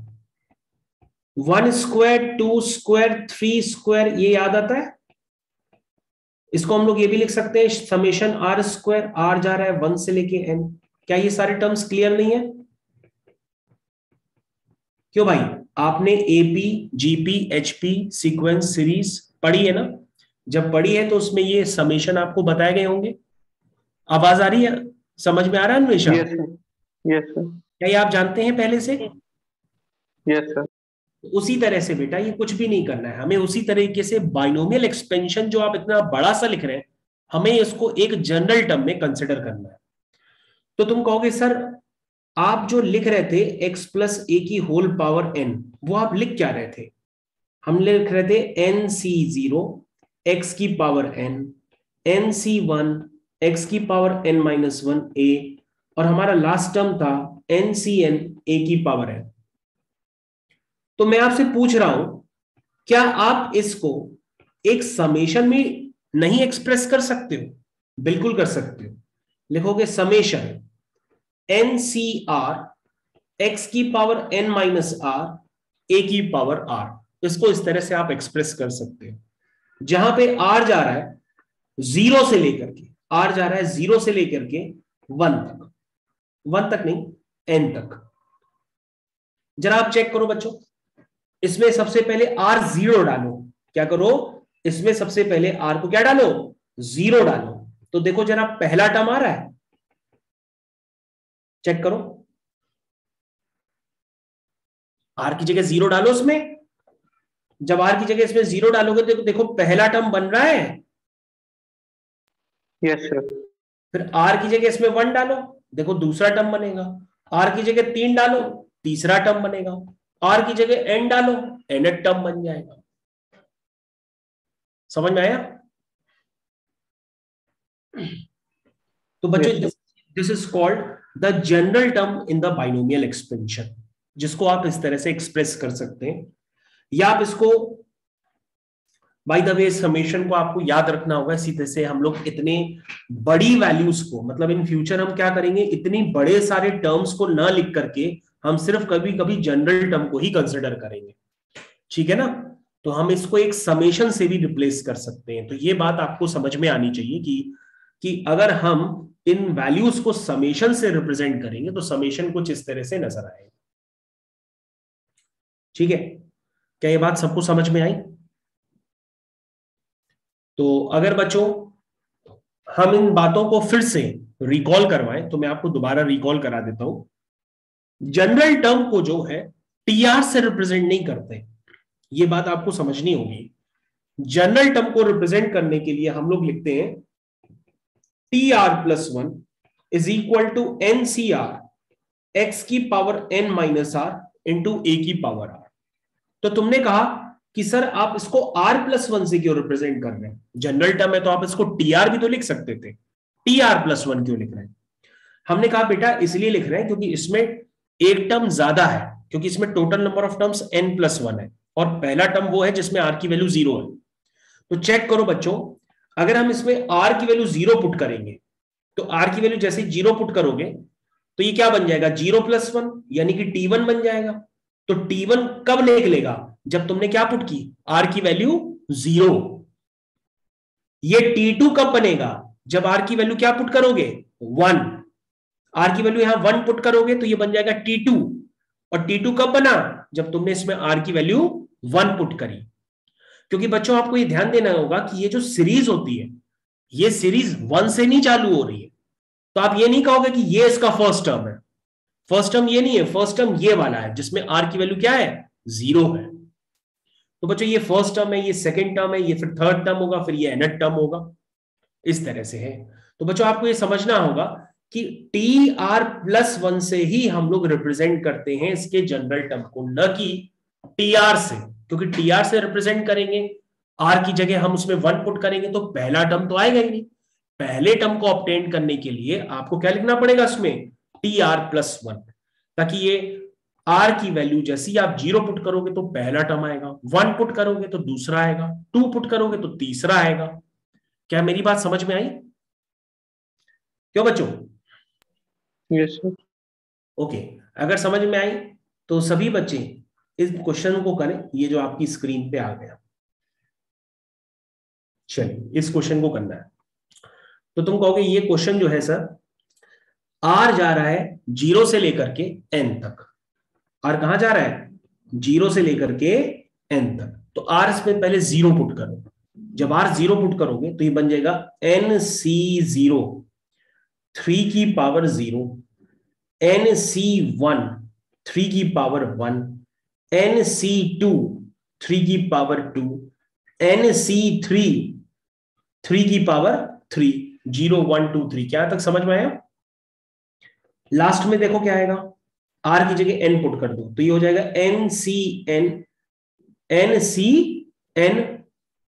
1² 2² 3², ये याद आता है? इसको हम लोग ये भी लिख सकते हैं समेशन r², r जा रहा है 1 से लेके n। क्या ये सारे टर्म्स क्लियर नहीं है? क्यों भाई, आपने AP GP HP sequence series पढ़ी है ना? जब पढ़ी है तो उसमें ये समेशन आपको बताए गए होंगे। आवाज आ रही है? समझ में आ रहा है Anvesha? Yes sir, yes sir, क्या ये आप जानते हैं पहले से? यस सर, उसी तरह से बेटा ये कुछ भी नहीं करना है हमें। उसी तरीके से बाइनोमियल एक्सपेंशन जो आप इतना बड़ा सा लिख रहे हैं, हमें इसको एक जनरल टर्म में कंसिडर करना है। तो तुम कहोगे सर आप जो लिख रहे थे x + a⁴ n, वो आप लिख क्या रहे थे? हम लिख रहे थे nc0 x⁴n, nc1 x⁴n - 1a, और हमारा लास्ट टर्म था ncn a⁴n। तो मैं आपसे पूछ रहा हूं, क्या आप इसको एक समेशन में नहीं एक्सप्रेस कर सकते हो? बिल्कुल कर सकते हो। लिखोगे summation ncr x⁴n - r a⁴r। इसको इस तरह से आप एक्सप्रेस कर सकते हो, जहां पे r जा रहा है 0 से लेकर के, r जा रहा है 0 से लेकर के 1 तक, 1 तक नहीं n तक। जरा आप चेक करो बच्चों, इसमें सबसे पहले r0 डालो। क्या करो? इसमें सबसे पहले r को क्या डालो? 0 डालो। तो देखो जरा पहला टर्म आ रहा है, चेक करो। r की जगह 0 डालो इसमें। जब r की जगह इसमें 0 डालोगे तो देखो पहला टर्म बन रहा है। यस सर, फिर r की जगह इसमें 1 डालो, देखो दूसरा टर्म बनेगा। r की जगह 3 डालो, तीसरा टर्म बनेगा। r की जगह n डालो, nth टर्म बन जाएगा। समझ में आया? तो बच्चों this is called the general term in the binomial expansion, जिसको आप इस तरह से एक्सप्रेस कर सकते हैं। या आप इसको, बाय द वे समेशन को आपको याद रखना होगा। इसी तरह से हम लोग इतने बड़ी वैल्यूज को, मतलब इन फ्यूचर हम क्या करेंगे, इतनी बड़े सारे टर्म्स को ना लिख करके हम सिर्फ कभी कभी जनरल टर्म को ही कंसिडर करेंगे। ठीक है ना? तो हम इसको एक समेशन से भी रिप्लेस कर सकते हैं। तो ये बात आपको समझ में आनी चाहिए कि अगर हम इन वैल्यूज को समेशन से रिप्रेजेंट करेंगे तो समेशन कुछ इस तरह से नजर आएगा। ठीक है? क्या ये बात सबको समझ में आई? तो अगर बच्चों हम इन बातों को फिर से रिकॉल करवाएं तो मैं आपको दोबारा रिकॉल करा देता हूं। जनरल टर्म को जो है टीआर से रिप्रेजेंट नहीं करते, ये बात आपको समझनी होगी। जनरल टर्म को रिप्रेजेंट करने के लिए हम लोग लिखते हैं tr+1 = ncr x⁴n - r into a⁴r। तो तुमने कहा कि सर आप इसको r+1 से क्यों रिप्रेजेंट कर रहे हैं? जनरल टर्म है तो आप इसको tr भी तो लिख सकते थे, tr+1 क्यों लिख रहे हैं? हमने कहा बेटा इसलिए लिख रहे हैं क्योंकि इसमें एक टर्म ज्यादा है, क्योंकि इसमें total number of terms n+1 है, और पहला टर्म वो है जिसमें r की वैल्यू 0 है। तो चेक करो बच्चों, अगर हम इसमें r की वैल्यू 0 पुट करेंगे तो r की वैल्यू जैसे 0 पुट करोगे तो ये क्या बन जाएगा? 0+1 यानी कि t1 बन जाएगा। तो T1 कब निकलेगा? जब तुमने क्या पुट की, R की वैल्यू 0। ये T2 कब बनेगा? जब R की वैल्यू क्या पुट करोगे, 1। R की वैल्यू यहां 1 पुट करोगे तो ये बन जाएगा T2। और T2 कब बना? जब तुमने इसमें R की वैल्यू 1 पुट करी। क्योंकि बच्चों आपको ये ध्यान देना होगा कि ये जो सीरीज होती है, ये सीरीज 1 से नहीं चालू हो रही है। तो आप ये नहीं कहोगे कि ये इसका फर्स्ट टर्म है। फर्स्ट टर्म ये नहीं है, फर्स्ट टर्म ये वाला है जिसमें R की वैल्यू क्या है, 0 है। तो बच्चों ये फर्स्ट टर्म है, ये सेकंड टर्म है, ये फिर थर्ड टर्म होगा, फिर ये nth टर्म होगा। इस तरह से है। तो बच्चों आपको ये समझना होगा कि TR+1 से ही हम लोग रिप्रेजेंट करते हैं इसके जनरल टर्म को, न कि TR से। क्योंकि TR से रिप्रेजेंट करेंगे, R की जगह हम उसमें 1 पुट करेंगे तो पहला टर्म तो आएगा ही नहीं। पहले टर्म को ऑब्टेन करने के लिए आपको क्या लिखना पड़ेगा उसमें, TR+1, ताकि ये R की वैल्यू जैसी आप 0 पुट करोगे तो पहला टर्म आएगा, 1 पुट करोगे तो दूसरा आएगा, 2 पुट करोगे तो तीसरा आएगा। क्या मेरी बात समझ में आई? क्यों बच्चों? Yes sir. ओके, अगर समझ में आई तो सभी बच्चे इस क्वेश्चन को करें। ये जो आपकी स्क्रीन पे आ गया, चलिए इस क्वेश्चन को करना है। तो तुम कहोगे ये क्वेश्चन जो है सर, आर जा रहा है 0 से लेकर के n तक। आर कहां जा रहा है, 0 से लेकर के n तक। तो आर इसमें पहले 0 पुट करो। जब आर 0 पुट करोगे तो ये बन जाएगा NC0 3 की पावर 0, NC1 3 की पावर 1, NC2 3 की पावर 2, NC3 3 की पावर 3। 0 1 2 3। क्या तक समझ में आया? लास्ट में देखो क्या आएगा, आर की जगह n पुट कर दो तो ये हो जाएगा NCN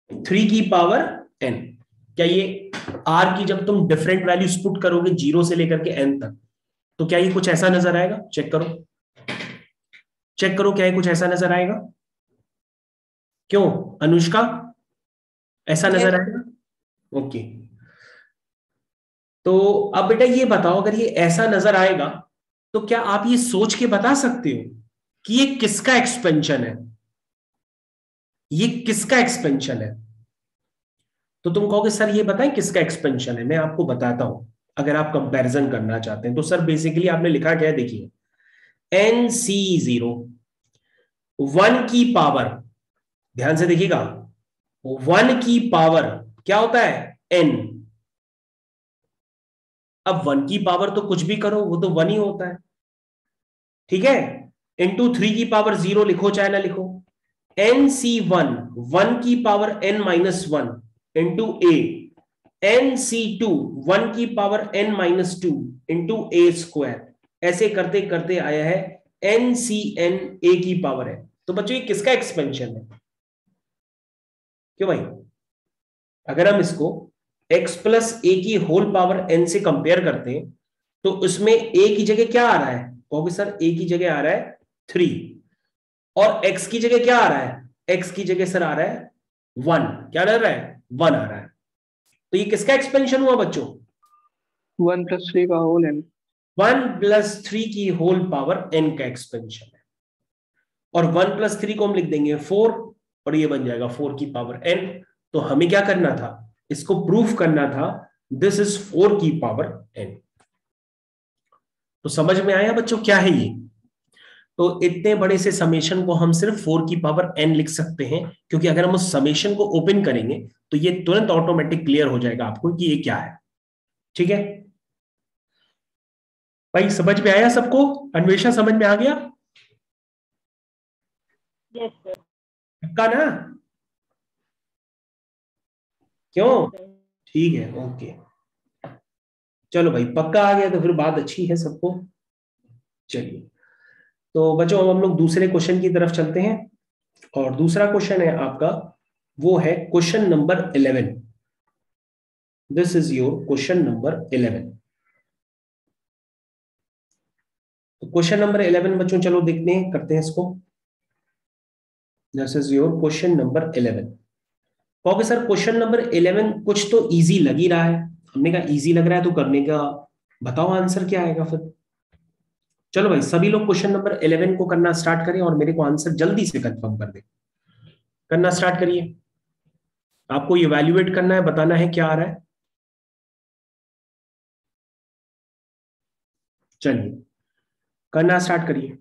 3 की पावर n। क्या ये r की जब तुम डिफरेंट वैल्यूज पुट करोगे 0 से लेकर के n तक, तो क्या ये कुछ ऐसा नजर आएगा? चेक करो, चेक करो, क्या ये कुछ ऐसा नजर आएगा? क्यों अनुष्का, ऐसा नजर आएगा? ओके। तो अब बेटा ये बताओ, अगर ये ऐसा नजर आएगा तो क्या आप ये सोच के बता सकते हो कि ये किसका एक्सपेंशन है? ये किसका एक्सपेंशन है? तो तुम कहोगे सर ये बताएं किसका एक्सपेंशन है। मैं आपको बताता हूं, अगर आप कंपैरिजन करना चाहते हैं तो सर बेसिकली आपने लिखा क्या है, देखिए NC0 1 की पावर, ध्यान से देखिएगा, 1 की पावर क्या होता है, n। अब 1 की पावर तो कुछ भी करो वो तो 1 ही होता है, ठीक है। इंटू 3 की पावर 0 लिखो चाहे ना लिखो। NC1 1 की power n-1 into a, NC2 1 की power n-2 into a square. ऐसे करते करते आया है NCN a की पावर है। तो बच्चों ये किसका एक्सपेंशन है? क्यों भाई, अगर हम इसको x प्लस a की होल पावर n से कंपेयर करते हैं तो उसमें a की जगह क्या आ रहा है, कहोगे सर a की जगह आ रहा है 3, और x की जगह क्या आ रहा है, x की जगह सर आ रहा है 1। क्या आ रहा है, 1 आ रहा है। तो ये किसका एक्सपेंशन हुआ बच्चों, 1+3 का होल n। 1+3 की होल पावर n का एक्सपेंशन है। और 1+3 को हम लिख देंगे 4, और ये बन जाएगा 4 की पावर n। तो हमें क्या करना था, इसको प्रूफ करना था, दिस इज 4 की पावर n। तो समझ में आया बच्चों क्या है ये? तो इतने बड़े से समेशन को हम सिर्फ 4 की पावर n लिख सकते हैं, क्योंकि अगर हम उस समेशन को ओपन करेंगे तो ये तुरंत ऑटोमेटिक क्लियर हो जाएगा आपको कि ये क्या है, ठीक है भाई? समझ में आया सबको? अन्वेषा समझ में आ गया? Yes sir. पक्का ना? क्यों? ठीक है, ओके। चलो भाई पक्का आ गया तो फिर बात अच्छी है सबको। चलिए तो बच्चों अब हम लोग दूसरे क्वेश्चन की तरफ चलते हैं, और दूसरा क्वेश्चन है आपका, वो है question number 11। This is your question number 11। तो क्वेश्चन नंबर 11 बच्चों चलो देखते हैं, करते हैं इसको। This is your question number 11। कहोगे सर क्वेश्चन नंबर 11 कुछ तो इजी लग ही रहा है। हमने कहा इजी लग रहा है तो करने का बताओ आंसर क्या आएगा फिर। चलो भाई सभी लोग क्वेश्चन नंबर 11 को करना स्टार्ट करें और मेरे को आंसर जल्दी से कंफर्म कर दे। करना स्टार्ट करिए। आपको ये वैल्यूएट करना है, बताना है क्या आ रहा है। चलिए करना स्टार्ट करिए।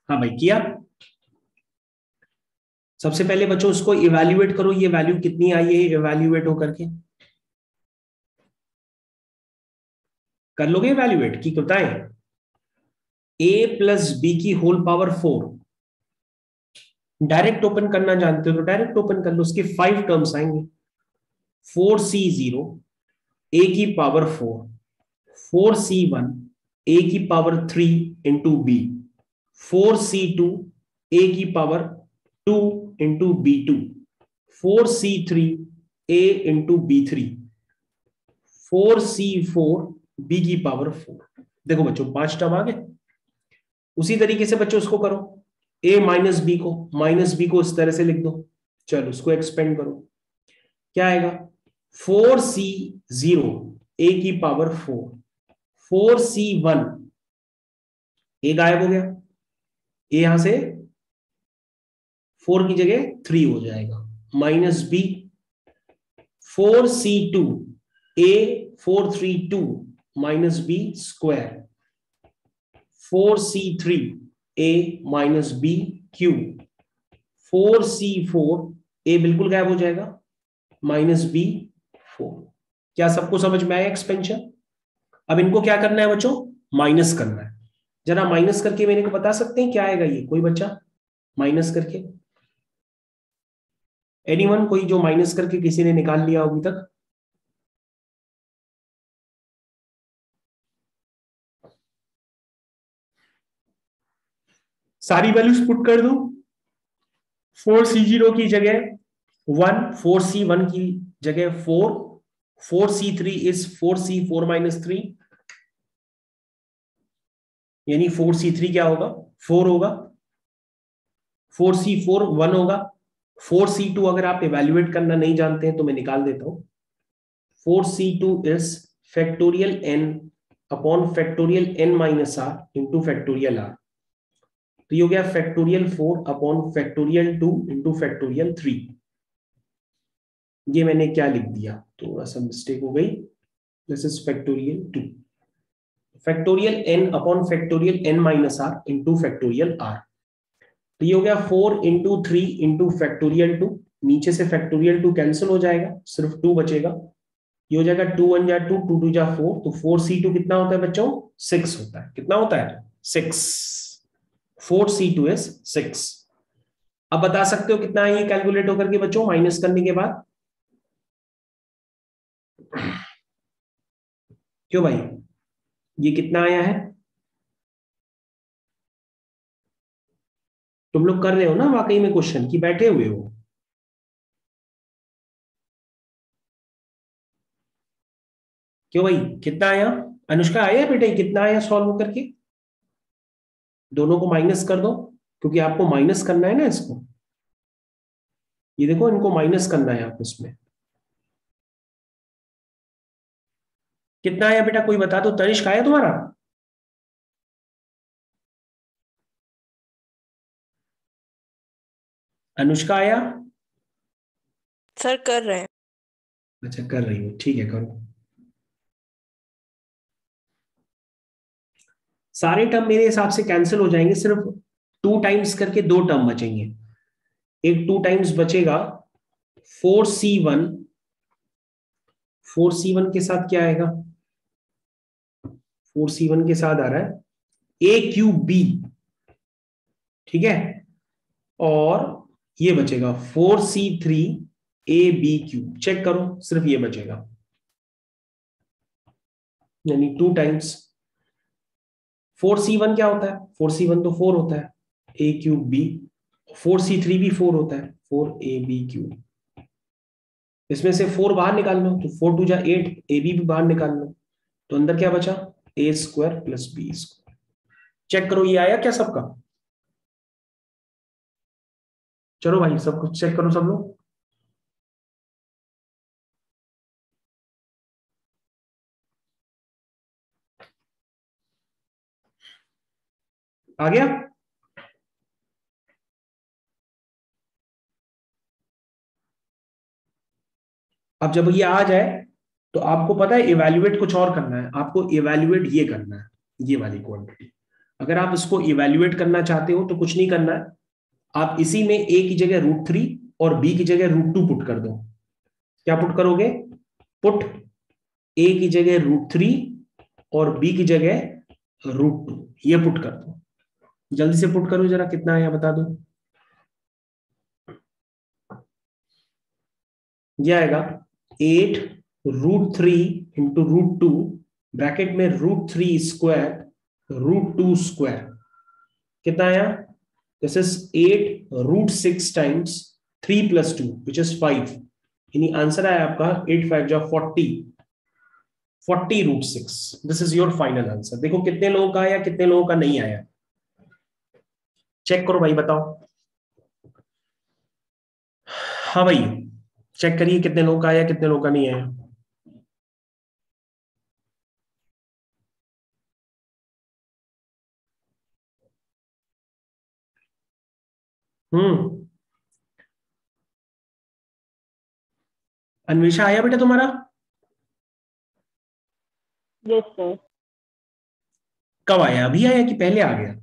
हाँ भाई किया। सबसे पहले बच्चों उसको इवैल्यूएट करो, ये वैल्यू कितनी आई है इवैल्यूएट होकर के। कर लोगे इवैल्यूएट की बताएं। a प्लस बी की होल पावर 4, डायरेक्ट ओपन करना जानते हो तो डायरेक्ट ओपन कर लो, उसके 5 टर्म्स आएंगे। 4c0 a की पावर 4, 4c1 a की power 3 into B, 4c2 a की power 2 into b2, 4c3 a into b3, 4c4 b की पावर 4। देखो बच्चों 5 टर्म आ गए। उसी तरीके से बच्चों उसको करो, a माइनस बी को इस तरह से लिख दो। चलो उसको एक्सपेंड करो, क्या आएगा 4c0 a की पावर 4, 4c1 ए गायब हो गया, ए यहां से 4 की जगह 3 हो जाएगा, minus B 4c2 a 432 minus B square, 4c3 a minus B cube, 4c4 a बिल्कुल गायब हो जाएगा, माइनस बी 4। क्या सबको समझ में आया एक्सपेंशन? अब इनको क्या करना है बच्चों, माइनस करना है। जरा माइनस करके मेरे को बता सकते हैं क्या आएगा, ये कोई बच्चा माइनस करके, एनीवन कोई जो माइनस करके किसी ने निकाल लिया अभी तक? सारी वैल्यूज पुट कर दो। 4c0 की जगह 1, 4c1 की जगह 4, 4c3 इज 4c4 माइनस 3, यानी 4c3 क्या होगा 4 होगा, 4c4 1 होगा, 4c2 अगर आप इवेल्युएट करना नहीं जानते हैं तो मैं निकाल देता हूं। 4c2 is factorial n upon factorial n minus r into factorial r। तो ये हो गया factorial 4 upon factorial 2 into factorial 3। ये मैंने क्या लिख दिया, थोड़ा सा मिस्टेक हो गई। This is factorial 2, factorial n upon factorial n minus r into factorial r। तो ये हो गया 4 इंटू 3 इंटू फैक्टोरियल 2, नीचे से फैक्टोरियल 2 कैंसिल हो जाएगा, सिर्फ 2 बचेगा। ये हो जाएगा 2 1 जा 2, 2 2 जा 4, तो 4c2 कितना होता है बच्चों 6 होता है। कितना होता है 6, 4c2 इज 6। अब बता सकते हो कितना है ये कैलकुलेट होकर के बच्चों माइनस करने के बाद? क्यों भाई ये कितना आया है? तुम लोग कर रहे हो ना वाकई में क्वेश्चन की बैठे हुए हो? क्यों भाई कितना आया? अनुष्का आया बेटा कितना आया सॉल्व करके? दोनों को माइनस कर दो, क्योंकि आपको माइनस करना है ना इसको। ये देखो इनको माइनस करना है आपस में। कितना आया बेटा कोई बता दो, तनिष्क आया तुम्हारा? अनुष्का आया? सर कर रहे हैं। अच्छा कर रही हूँ, ठीक है करो। सारे टर्म मेरे हिसाब से कैंसिल हो जाएंगे, सिर्फ 2 टाइम्स करके 2 टर्म बचेंगे। एक 2 टाइम्स बचेगा 4c1, 4c1 के साथ क्या आएगा, 4c1 के साथ आ रहा है a क्यूब b, ठीक है, और ये बचेगा 4c3 a b cube. Check करो सिर्फ ये बचेगा, यानी 2 टाइम्स 4c1 क्या होता है? 4c1 तो 4 होता है, a क्यूब b। 4c3 भी 4 होता है, 4ab क्यूब। इसमें से 4 बाहर निकाल लो तो 4 2 जा 8, ab भी बाहर निकाल लो तो अंदर क्या बचा? a square plus b square. Check करो ये आया क्या सबका? चलो भाई सब कुछ चेक करो सब लोग। आ गया? अब जब ये आ जाए तो आपको पता है इवैल्यूएट कुछ और करना है। आपको इवैल्यूएट ये करना है, ये वाली क्वांटिटी। अगर आप इसको इवैल्यूएट करना चाहते हो तो कुछ नहीं करना है, आप इसी में a की जगह √3 और b की जगह √2 पुट कर दो। क्या पुट करोगे? पुट a की जगह √3 और b की जगह √2, ये पुट कर दो। जल्दी से पुट करो जरा, कितना आया बता दो। ये आएगा 8 √3 इंटू √2 ब्रैकेट में √3 स्क्वायर √2 स्क्वायर। कितना आया? This is 8 √6 times 3 + 2 which is 5। यानी आंसर आया आपका 8 5 जा 40 √6। This is your final answer. देखो कितने लोगों का आया, कितने लोगों का नहीं आया, चेक करो भाई, बताओ। हाँ भाई चेक करिए कितने लोगों का आया, कितने लोगों का नहीं आया। अन्वेषा आया बेटा तुम्हारा? Yes sir. कब आया? अभी आया कि पहले आ गया?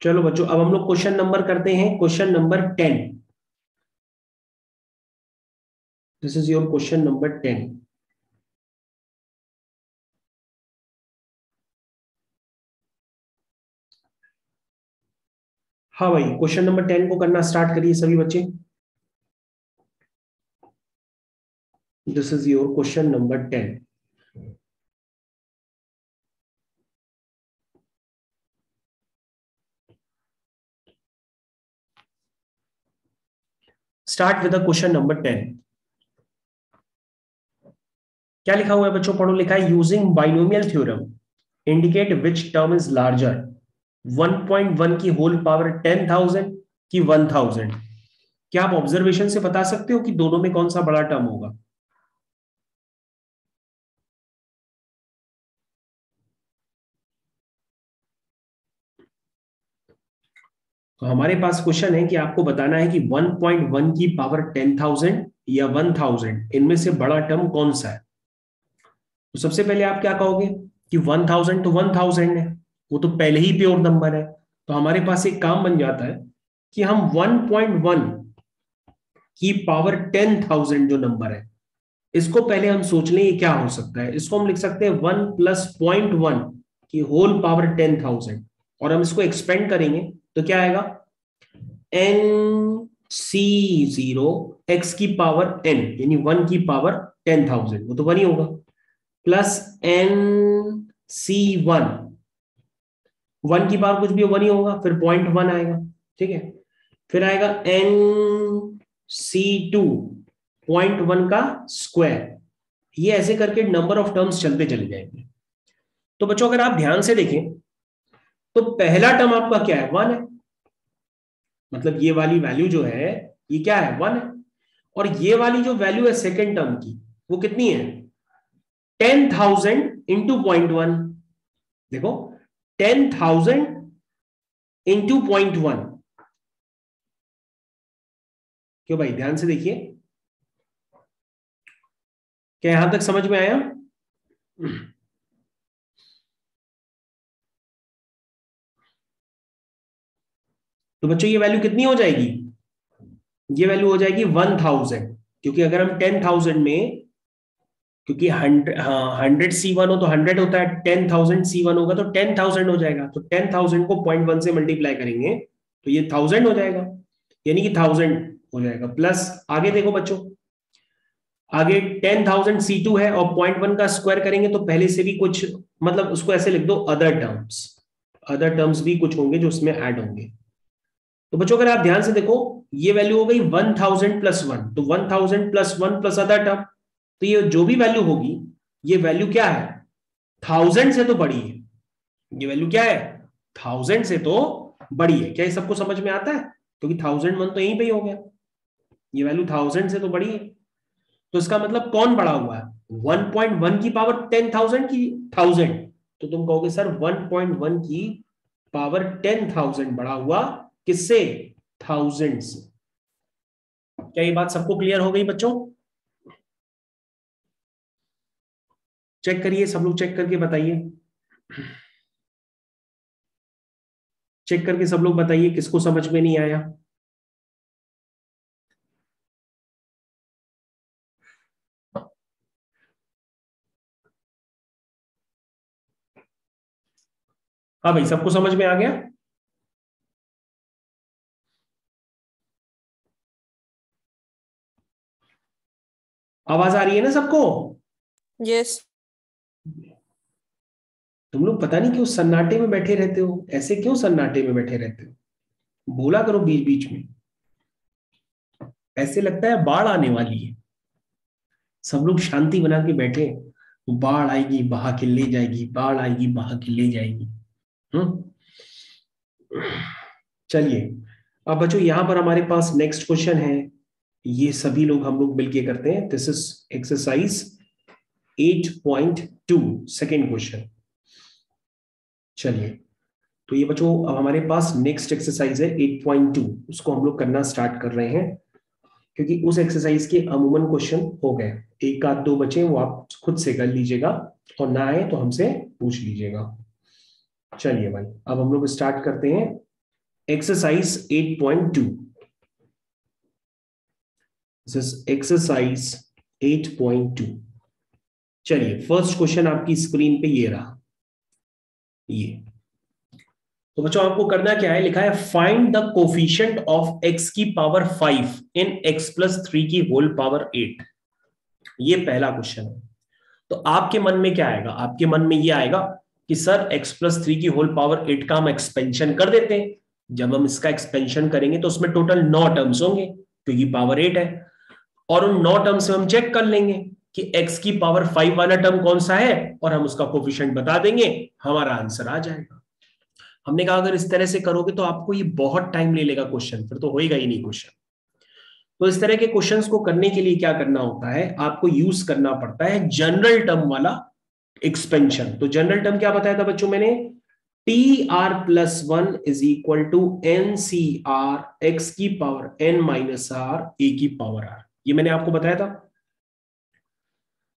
चलो बच्चों अब हम लोग क्वेश्चन नंबर करते हैं, question number 10। This is your question number 10। हाँ भाई क्वेश्चन नंबर 10 को करना स्टार्ट करिए सभी बच्चे। This is your question number 10। Start with the question number 10। क्या लिखा हुआ है बच्चों? पढ़ो। लिखा है using binomial theorem indicate which term is larger, 1.1 की होल पावर 10,000 की 1000। क्या आप ऑब्जर्वेशन से बता सकते हो कि दोनों में कौन सा बड़ा टर्म होगा? तो हमारे पास क्वेश्चन है कि आपको बताना है कि 1.1 की पावर 10,000 या 1000 इनमें से बड़ा टर्म कौन सा है। तो सबसे पहले आप क्या कहोगे कि 1000 तो 1000 है, वो तो पहले ही प्योर नंबर है। तो हमारे पास एक काम बन जाता है कि हम 1.1 की पावर 10,000 जो नंबर है इसको पहले हम सोच लें ये क्या हो सकता है। इसको हम लिख सकते हैं 1 + 0.1 की होल पावर 10,000 और हम इसको एक्सपेंड करेंगे तो क्या आएगा? nc0 x की पावर n यानी 1 की पावर 10,000, वो तो 1 ही होगा, प्लस nc1 1 की पावर कुछ भी 1 ही होगा, फिर 0.1 आएगा। ठीक है, फिर आएगा nc2 0.1 का स्क्वायर। ये ऐसे करके नंबर ऑफ टर्म्स चलते चले जाएंगे। तो बच्चों अगर आप ध्यान से देखें तो पहला टर्म आपका क्या है? 1 है। मतलब ये वाली वैल्यू जो है ये क्या है? 1 है। और ये वाली जो वैल्यू है सेकेंड टर्म की वो कितनी है? 10,000 इंटू 0.1। देखो 10,000 इंटू 0.1। क्यों भाई ध्यान से देखिए, क्या यहां तक समझ में आया? तो बच्चों ये वैल्यू कितनी हो जाएगी? ये वैल्यू हो जाएगी 1000, क्योंकि अगर हम 10,000 में, क्योंकि 100 C1 हो तो 100 होता है, 10,000 C1 होगा तो 10,000 हो जाएगा। तो 10,000 को 0.1 से मल्टीप्लाई करेंगे तो ये 1000 हो जाएगा, यानी कि 1000 हो जाएगा प्लस, आगे देखो बच्चों, आगे 10,000 C2 है और 0.1 का स्क्वायर करेंगे तो पहले से भी कुछ, मतलब उसको ऐसे लिख दो अदर टर्म्स भी कुछ होंगे जो उसमें ऐड होंगे। तो बच्चों अगर आप ध्यान से देखो, ये वैल्यू हो गई 1000 प्लस 1, तो 1000 प्लस 1 प्लस अदर टर्म, तो ये जो भी वैल्यू होगी, ये वैल्यू क्या है, 1000 से तो बड़ी है। ये वैल्यू क्या है, 1000 से तो बड़ी है। क्या ये सबको समझ में आता है? क्योंकि 1001 तो यहीं पे ही हो गया, ये वैल्यू 1000 से तो बड़ी है। तो इसका मतलब कौन बड़ा हुआ है, 1.1 की पावर 10,000 की 1000, तो तुम कहोगे सर 1.1 की पावर 10,000 बड़ा हुआ किससे, 1000 से। क्या ये बात सबको क्लियर हो गई बच्चों? चेक करिए, सब लोग चेक करके बताइए, चेक करके सब लोग बताइए किसको समझ में नहीं आया। हाँ भाई, सबको समझ में आ गया? आवाज आ रही है ना सबको? यस। तुम लोग पता नहीं क्यों सन्नाटे में बैठे रहते हो, ऐसे क्यों सन्नाटे में बैठे रहते हो? बोला करो बीच बीच में, ऐसे लगता है बाढ़ आने वाली है। सब लोग शांति बना के बैठे, बाढ़ आएगी बहा के ले जाएगी, बाढ़ आएगी बहा के ले जाएगी। चलिए अब बच्चों यहां पर हमारे पास नेक्स्ट क्वेश्चन है, ये सभी लोग हम लोग मिलके करते हैं। This is exercise 8.2 second question. चलिए तो ये बच्चों अब हमारे पास नेक्स्ट एक्सरसाइज है 8.2, उसको हम लोग करना स्टार्ट कर रहे हैं, क्योंकि उस एक्सरसाइज के अमूमन क्वेश्चन हो गए, एक आध दो बचे, वो आप खुद से कर लीजिएगा और ना आए तो हमसे पूछ लीजिएगा। चलिए भाई अब हम लोग स्टार्ट करते हैं एक्सरसाइज 8.2। This is exercise 8.2। चलिए फर्स्ट क्वेश्चन आपकी स्क्रीन पे ये रहा, ये तो बच्चों आपको करना क्या है, लिखा है find the coefficient of x की पावर 5 इन x प्लस 3 की होल पावर 8। ये पहला क्वेश्चन है। तो आपके मन में क्या आएगा, आपके मन में ये आएगा कि सर x प्लस 3 की होल पावर 8 का हम एक्सपेंशन कर देते हैं। जब हम इसका एक्सपेंशन करेंगे तो उसमें टोटल 9 टर्म्स होंगे क्योंकि पावर 8 है, और उन 9 टर्म्स से हम चेक कर लेंगे कि x की पावर 5 वाला टर्म कौन सा है और हम उसका कोफिशिएंट बता देंगे, हमारा आंसर आ जाएगा। हमने कहा अगर इस तरह से करोगे तो आपको ये बहुत टाइम ले लेगा क्वेश्चन, फिर तो होएगा ही नहीं क्वेश्चन। तो इस तरह के क्वेश्चंस को करने के लिए क्या करना होता है, आपको यूज करना पड़ता है जनरल टर्म वाला एक्सपेंशन। तो जनरल टर्म क्या बताया था बच्चों मैंने, T R plus 1 is equal to N C R X की power N minus R A की पावर आर, ये मैंने आपको बताया था।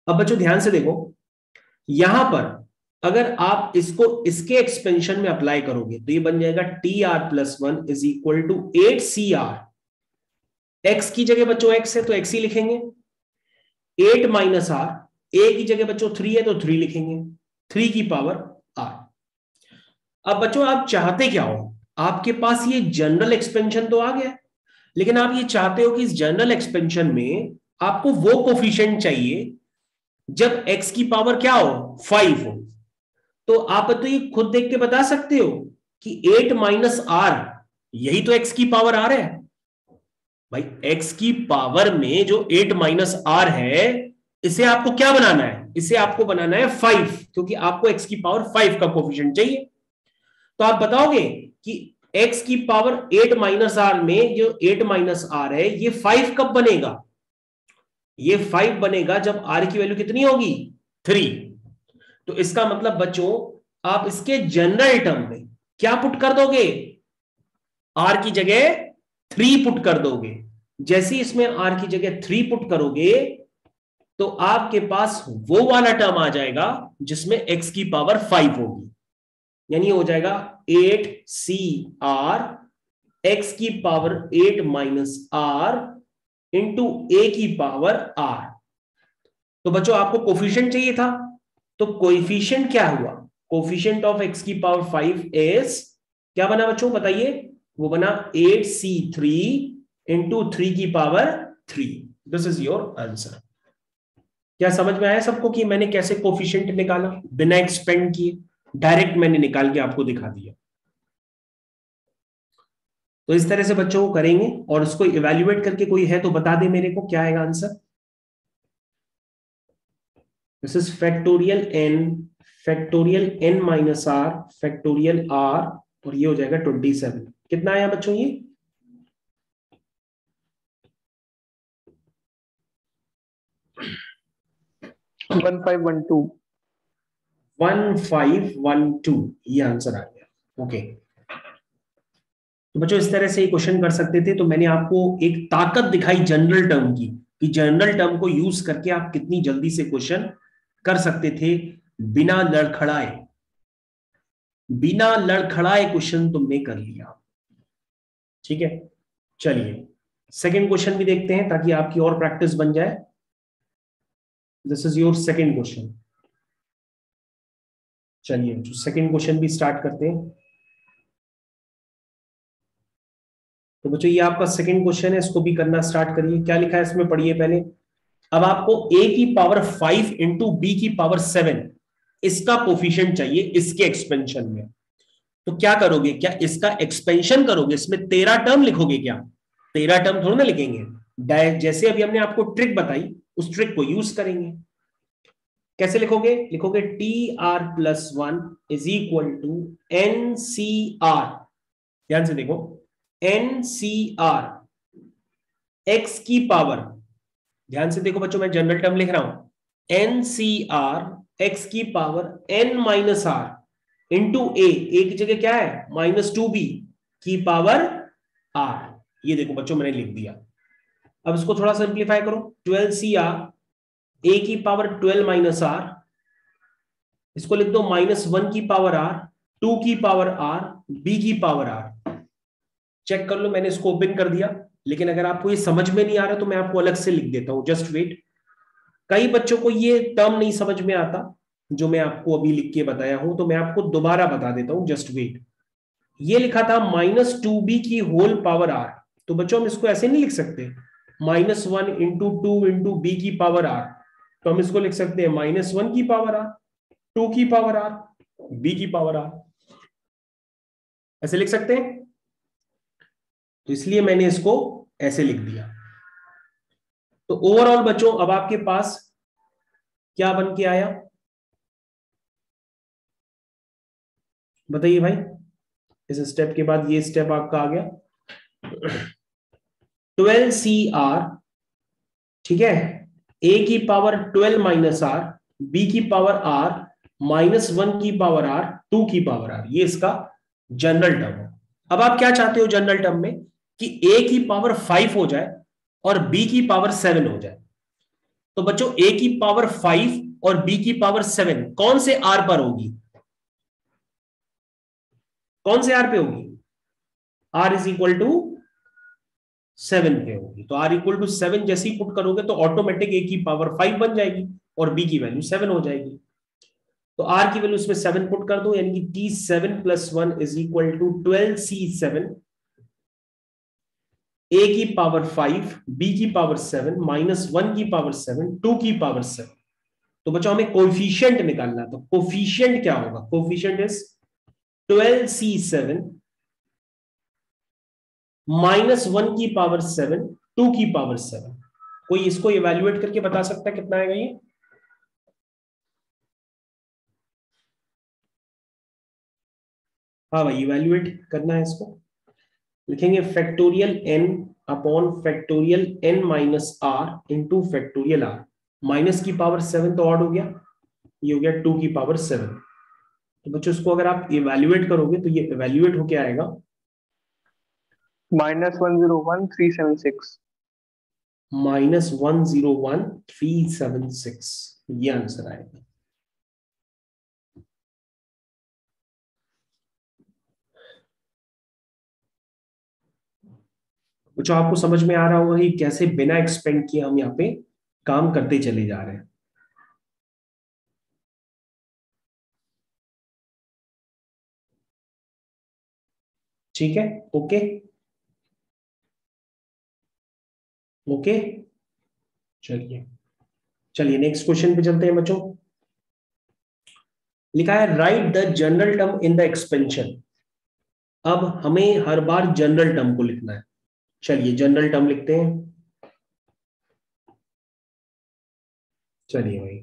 अब बच्चों ध्यान से देखो, यहां पर अगर आप इसको इसके एक्सपेंशन में अप्लाई करोगे तो ये बन जाएगा T R plus 1 is equal to 8 C R. X की जगह बच्चों एक्स है तो एक्स ही लिखेंगे, 8 माइनस आर, ए की जगह बच्चों 3 है तो 3 लिखेंगे, 3 की पावर आर। अब बच्चों आप चाहते क्या हो, आपके पास ये जनरल एक्सपेंशन तो आ गया, लेकिन आप ये चाहते हो कि इस जनरल एक्सपेंशन में आपको वो कोफिशिएंट चाहिए जब x की पावर क्या हो, 5 हो। तो आप तो ये खुद देख के बता सकते हो कि 8 माइनस आर, यही तो x की पावर आर है भाई। x की पावर में जो 8 माइनस आर है, इसे आपको क्या बनाना है, इसे आपको बनाना है 5, क्योंकि आपको x की पावर 5 का कोफिशिएंट चाहिए। तो आप बताओगे कि x की पावर 8 माइनस आर में जो 8 माइनस आर है, ये 5 कब बनेगा, ये 5 बनेगा जब r की वैल्यू कितनी होगी, 3। तो इसका मतलब बच्चों आप इसके जनरल टर्म में क्या पुट कर दोगे, r की जगह 3 पुट कर दोगे। जैसे इसमें r की जगह 3 पुट करोगे तो आपके पास वो वाला टर्म आ जाएगा जिसमें x की पावर 5 होगी, यानी हो जाएगा 8 सी आर एक्स की power 8 minus R into A की पावर आर। तो बच्चों आपको कोफिशिएंट चाहिए था, तो कोएफिशिएंट क्या हुआ, कोफिशिएंट ऑफ एक्स की पावर 5 इज क्या बना बच्चों बताइए, वो बना 8c3 इंटू 3 की power 3। This is your answer. क्या समझ में आया सबको कि मैंने कैसे कोफिशिएंट निकाला बिना एक्सपेंड किए? डायरेक्ट मैंने निकाल के आपको दिखा दिया। तो इस तरह से बच्चों को करेंगे, और उसको इवेल्युएट करके कोई है तो बता दे मेरे को क्या आएगा answer. This is factorial n minus R factorial r, और ये हो जाएगा 27। कितना आया बच्चों ये? 1512। 1512, ये आंसर आ गया। ओके, तो बच्चों इस तरह से ये क्वेश्चन कर सकते थे। तो मैंने आपको एक ताकत दिखाई जनरल टर्म की, कि जनरल टर्म को यूज करके आप कितनी जल्दी से क्वेश्चन कर सकते थे बिना लड़खड़ाए। बिना लड़खड़ाए क्वेश्चन तुमने कर लिया। ठीक है, चलिए सेकंड क्वेश्चन भी देखते हैं ताकि आपकी और प्रैक्टिस बन जाए। This is your second question. चलिए जो सेकंड क्वेश्चन भी स्टार्ट करते हैं। तो बच्चों ये आपका सेकंड क्वेश्चन है, इसको भी करना स्टार्ट करिए। क्या लिखा है इसमें पढ़िए पहले। अब आपको a की पावर 5 इंटू बी की पावर 7 इसका कोफिशिएंट चाहिए इसके एक्सपेंशन में। तो क्या करोगे? क्या इसका एक्सपेंशन करोगे? इसमें 13 टर्म लिखोगे क्या? 13 टर्म थोड़ा ना लिखेंगे। जैसे अभी हमने आपको ट्रिक बताई, उस ट्रिक को यूज करेंगे। कैसे लिखोगे? लिखोगे T R plus 1 is equal to N C R. ध्यान से देखो, एन सी आर एक्स की पावर, ध्यान से देखो बच्चों मैं जनरल टर्म लिख रहा हूं, एन सी आर एक्स की power N minus R into A की जगह क्या है -2b की पावर आर। ये देखो बच्चों मैंने लिख दिया। अब इसको थोड़ा सिंप्लीफाई करो, 12 सी आर ए की पावर 12 माइनस आर, इसको लिख दो -1 की पावर आर, 2 की पावर आर, बी की पावर आर। चेक कर लो, मैंने इसको ओपन कर दिया। लेकिन अगर आपको ये समझ में नहीं आ रहा तो मैं आपको अलग से लिख देता हूं, जस्ट वेट। कई बच्चों को ये टर्म नहीं समझ में आता जो मैं आपको अभी लिख के बताया हूं, तो मैं आपको दोबारा बता देता हूं, जस्ट वेट। ये लिखा था -2b की होल पावर आर। तो बच्चों हम इसको ऐसे नहीं लिख सकते, -1 इंटू 2 इंटू बी की पावर आर। तो हम इसको लिख सकते हैं -1 की पावर आर, 2 की पावर आर, बी की पावर आर। ऐसे लिख सकते हैं। तो इसलिए मैंने इसको ऐसे लिख दिया। तो ओवरऑल बच्चों अब आपके पास क्या बन के आया बताइए भाई। इस स्टेप के बाद ये स्टेप आपका आ गया 12 सी आर, ठीक है, ए की पावर 12 माइनस आर, बी की पावर आर, -1 की पावर आर, 2 की पावर आर। ये इसका जनरल टर्म है। अब आप क्या चाहते हो जनरल टर्म में? कि ए की पावर 5 हो जाए और बी की पावर 7 हो जाए। तो बच्चों ए की पावर 5 और बी की पावर 7 कौन से आर पर होगी? कौन से आर पे होगी? आर इज इक्वल टू 7 पे होगी। तो आर इक्वल टू 7 जैसे ही पुट करोगे तो ऑटोमेटिक ए की पावर 5 बन जाएगी और बी की वैल्यू 7 हो जाएगी। तो आर की वैल्यू इसमें 7 पुट कर दो, यानी कि t7 plus 1 is equal to 12c7, A की पावर 5, बी की पावर 7, -1 की पावर 7, 2 की पावर 7। तो बच्चों हमें कोफिशिएंट निकालना, तो कोफिशिएंट क्या होगा? कोफिशिएंट इज 12c7 -1 की पावर 7, 2 की पावर 7। कोई इसको इवेल्युएट करके बता सकता है कितना आएगा ये? हाँ भाई, इवेल्युएट करना है इसको। लिखेंगे factorial n upon factorial n minus R into factorial R. Minus की पावर 7 तो ऑड हो गया, ये हो गया 2 की पावर 7। तो बच्चों इसको अगर आप इवेल्युएट करोगे तो ये इवेल्युएट होके आएगा -101376। -101376। ये आंसर आएगा। बच्चों आपको समझ में आ रहा होगा कि कैसे बिना एक्सपेंड किए हम यहाँ पे काम करते चले जा रहे हैं। ठीक है, ओके। ओके, चलिए चलिए नेक्स्ट क्वेश्चन पे चलते हैं बच्चों। लिखा है write the general term in the expansion. अब हमें हर बार जनरल टर्म को लिखना है। चलिए जनरल टर्म लिखते हैं। चलिए भाई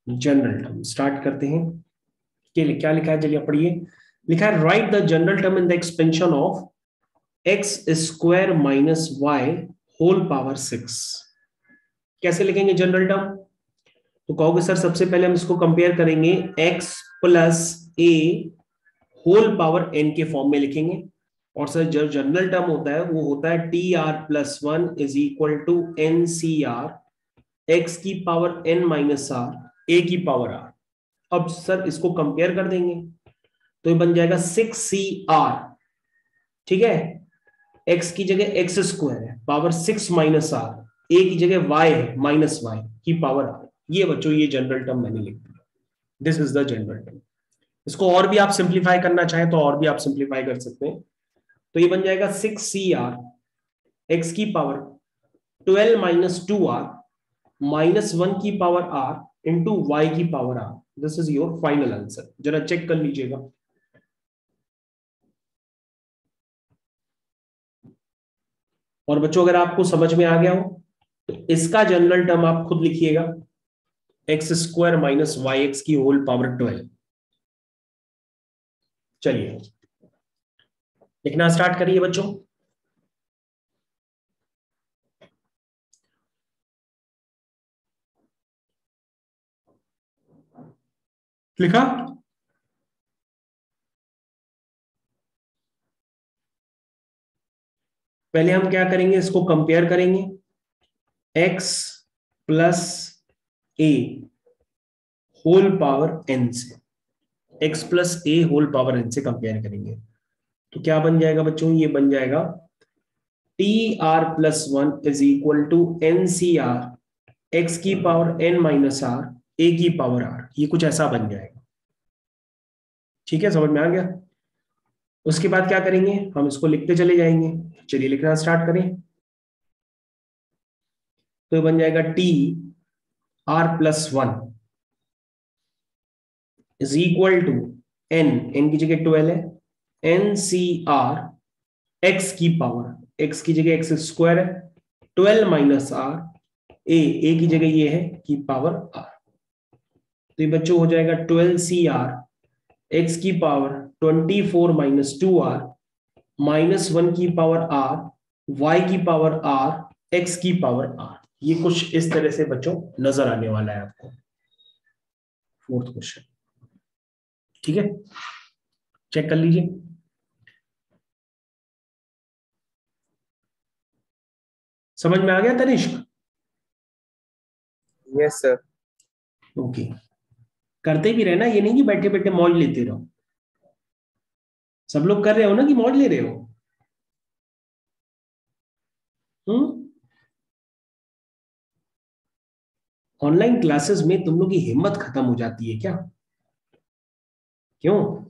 जनरल टर्म स्टार्ट करते हैं। क्या लिखा है, चलिए पढ़िए। लिखा है write the general term in the expansion of X square minus Y whole power 6। कैसे लिखेंगे जनरल टर्म? तो कहोगे सर सबसे पहले हम इसको कंपेयर करेंगे x plus A whole power n के फॉर्म में लिखेंगे। और सर जो जनरल टर्म होता है वो होता है T R plus one is equal to N C R X की power n minus R A की पावर r। अब सर इसको कंपेयर कर देंगे तो ये बन जाएगा 6CR। ठीक है, x की जगह एक्स स्क्वायर है, पावर 6 माइनस आर, ए की जगह y है माइनस वाई की पावर r। ये बच्चों ये जनरल टर्म मैंने लिख दिया, this is the general term. इसको और भी आप सिंप्लीफाई करना चाहें तो और भी आप सिंप्लीफाई कर सकते हैं। तो ये बन जाएगा 6CR एक्स की पावर 12 माइनस 2R माइनस 1 की पावर r इंटू वाई की power r। This is your final answer, जरा चेक कर लीजिएगा। और बच्चों अगर आपको समझ में आ गया हो तो इसका जनरल टर्म आप खुद लिखिएगा, X square minus Y X की होल पावर 12। चलिए लिखना स्टार्ट करिए बच्चों। लिखा? पहले हम क्या करेंगे, इसको कंपेयर करेंगे x plus A whole power n से। x plus A whole power n से कंपेयर करेंगे तो क्या बन जाएगा बच्चों, ये बन जाएगा T R plus one is equal to N C R X की power n minus R A की पावर r। ये कुछ ऐसा बन जाएगा। ठीक है, समझ में आ गया? उसके बाद क्या करेंगे, हम इसको लिखते चले जाएंगे। चलिए लिखना स्टार्ट करें। तो ये बन जाएगा T R plus one is equal to N की जगह 12 है, एन सी आर एक्स की पावर, एक्स की जगह एक्स स्क्वायर है, 12 माइनस आर ए की जगह ये है की पावर आर। तो ये बच्चों हो जाएगा 12CR एक्स की पावर 24 माइनस 2R माइनस 1 की पावर आर वाई की पावर आर एक्स की पावर आर। ये कुछ इस तरह से बच्चों नजर आने वाला है आपको फोर्थ क्वेश्चन। ठीक है, चेक कर लीजिए। समझ में आ गया तनिष्क? Yes sir. ओके, करते भी रहना, ये नहीं कि बैठे बैठे मौज लेते रहो। सब लोग कर रहे हो ना कि मौज ले रहे हो? ऑनलाइन क्लासेस में तुम लोग की हिम्मत खत्म हो जाती है क्या? क्यों?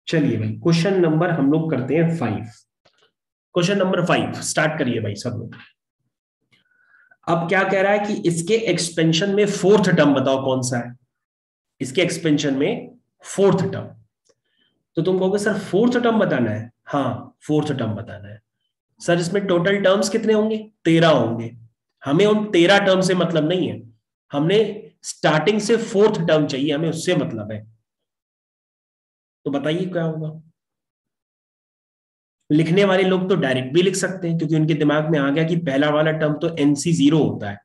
चलिए भाई क्वेश्चन नंबर हम लोग करते हैं 5। क्वेश्चन नंबर 5 स्टार्ट करिए भाई सब लोग। अब क्या कह रहा है कि इसके एक्सपेंशन में फोर्थ टर्म बताओ कौन सा है। इसके एक्सपेंशन में फोर्थ टर्म। तो तुम कहोगे सर फोर्थ टर्म बताना है? हाँ फोर्थ टर्म बताना है। सर इसमें टोटल टर्म्स कितने होंगे? 13 होंगे। हमें उन 13 टर्म से मतलब नहीं है, हमने स्टार्टिंग से फोर्थ टर्म चाहिए, हमें उससे मतलब है। तो बताइए क्या होगा। लिखने वाले लोग तो डायरेक्ट भी लिख सकते हैं क्योंकि उनके दिमाग में आ गया कि पहला वाला टर्म तो NC0 होता है,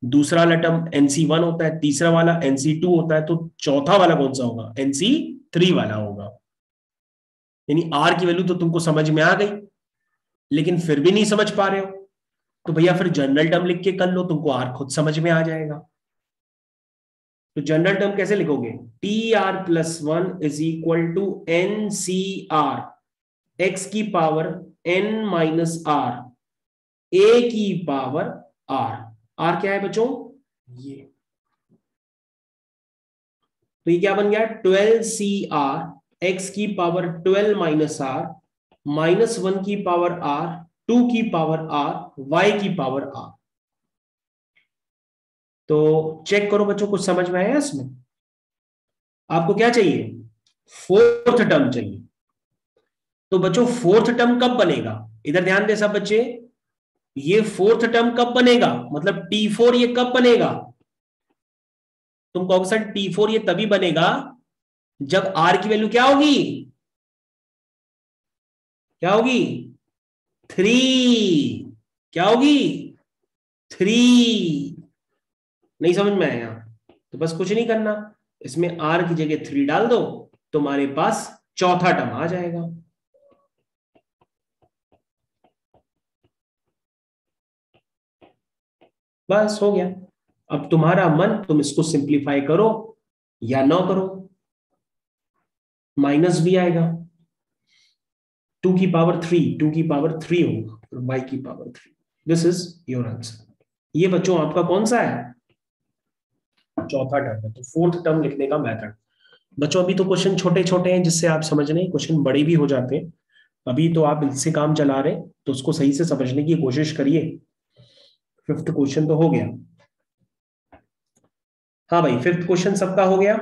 दूसरा वाला टर्म NC1 होता है, तीसरा वाला NC2 होता है, तो चौथा वाला कौन सा होगा? NC3 वाला होगा। यानी R की वैल्यू तो तुमको समझ में आ गई, लेकिन फिर भी नहीं समझ पा रहे हो तो भैया फिर जनरल टर्म लिख के कर लो, तुमको R खुद समझ में आ जाएगा। तो जनरल टर्म कैसे लिखोगे? T R plus one is equal to N C R X की power n minus R A की पावर r। r क्या है बच्चों? ये तो ये क्या बन गया 12CR x की पावर 12 माइनस आर माइनस 1 की पावर r 2 की पावर r y की पावर r। तो चेक करो बच्चों, कुछ समझ में आया इसमें? आपको क्या चाहिए? फोर्थ टर्म चाहिए। तो बच्चों फोर्थ टर्म कब बनेगा? इधर ध्यान दे सब बच्चे, ये फोर्थ टर्म कब बनेगा, मतलब T4 ये कब बनेगा? तुम कहोगे सर T4 ये तभी बनेगा जब R की वैल्यू क्या होगी? क्या होगी? 3। क्या होगी? 3। नहीं समझ में आया? तो बस कुछ नहीं करना, इसमें R की जगह 3 डाल दो, तुम्हारे पास चौथा टर्म आ जाएगा। बस हो गया। अब तुम्हारा मन, तुम इसको सिंप्लीफाई करो या ना करो, माइनस भी आएगा, 2 की पावर 3, 2 की पावर 3 होगा और y की power 3। This is your answer. ये बच्चों आपका कौन सा है? चौथा टर्म है। तो फोर्थ टर्म लिखने का मेथड। बच्चों अभी तो क्वेश्चन छोटे छोटे हैं जिससे आप समझ रहे हैं, क्वेश्चन बड़े भी हो जाते हैं। अभी तो आप इनसे काम चला रहे हैं, तो उसको सही से समझने की कोशिश करिए। फिफ्थ क्वेश्चन तो हो गया। हाँ भाई, फिफ्थ क्वेश्चन सबका हो गया।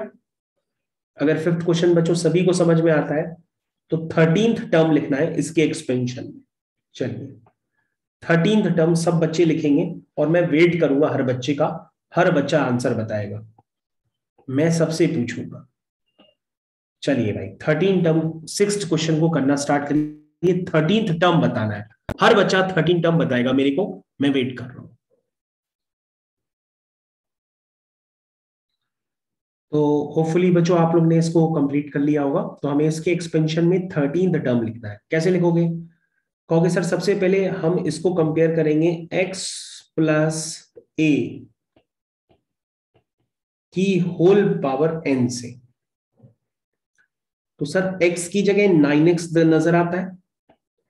अगर फिफ्थ क्वेश्चन बच्चों सभी को समझ में आता है तो 13th टर्म लिखना है इसके एक्सपेंशन में। चलिए 13th टर्म सब बच्चे लिखेंगे और मैं वेट करूंगा हर बच्चे का। हर बच्चा आंसर बताएगा, मैं सबसे पूछूंगा। चलिए भाई 13 टर्म, 6th क्वेश्चन को करना स्टार्ट करिए। 13th टर्म बताना है, हर बच्चा 13 टर्म बताएगा मेरे को, मैं वेट कर रहा हूं। तो होपफुली बच्चों आप लोग ने इसको कंप्लीट कर लिया होगा। तो हमें इसके एक्सपेंशन में 13th टर्म लिखना है। कैसे लिखोगे? कहोगे सर सबसे पहले हम इसको कंपेयर करेंगे x प्लस ए की होल पावर n से। तो सर x की जगह 9x नजर आता है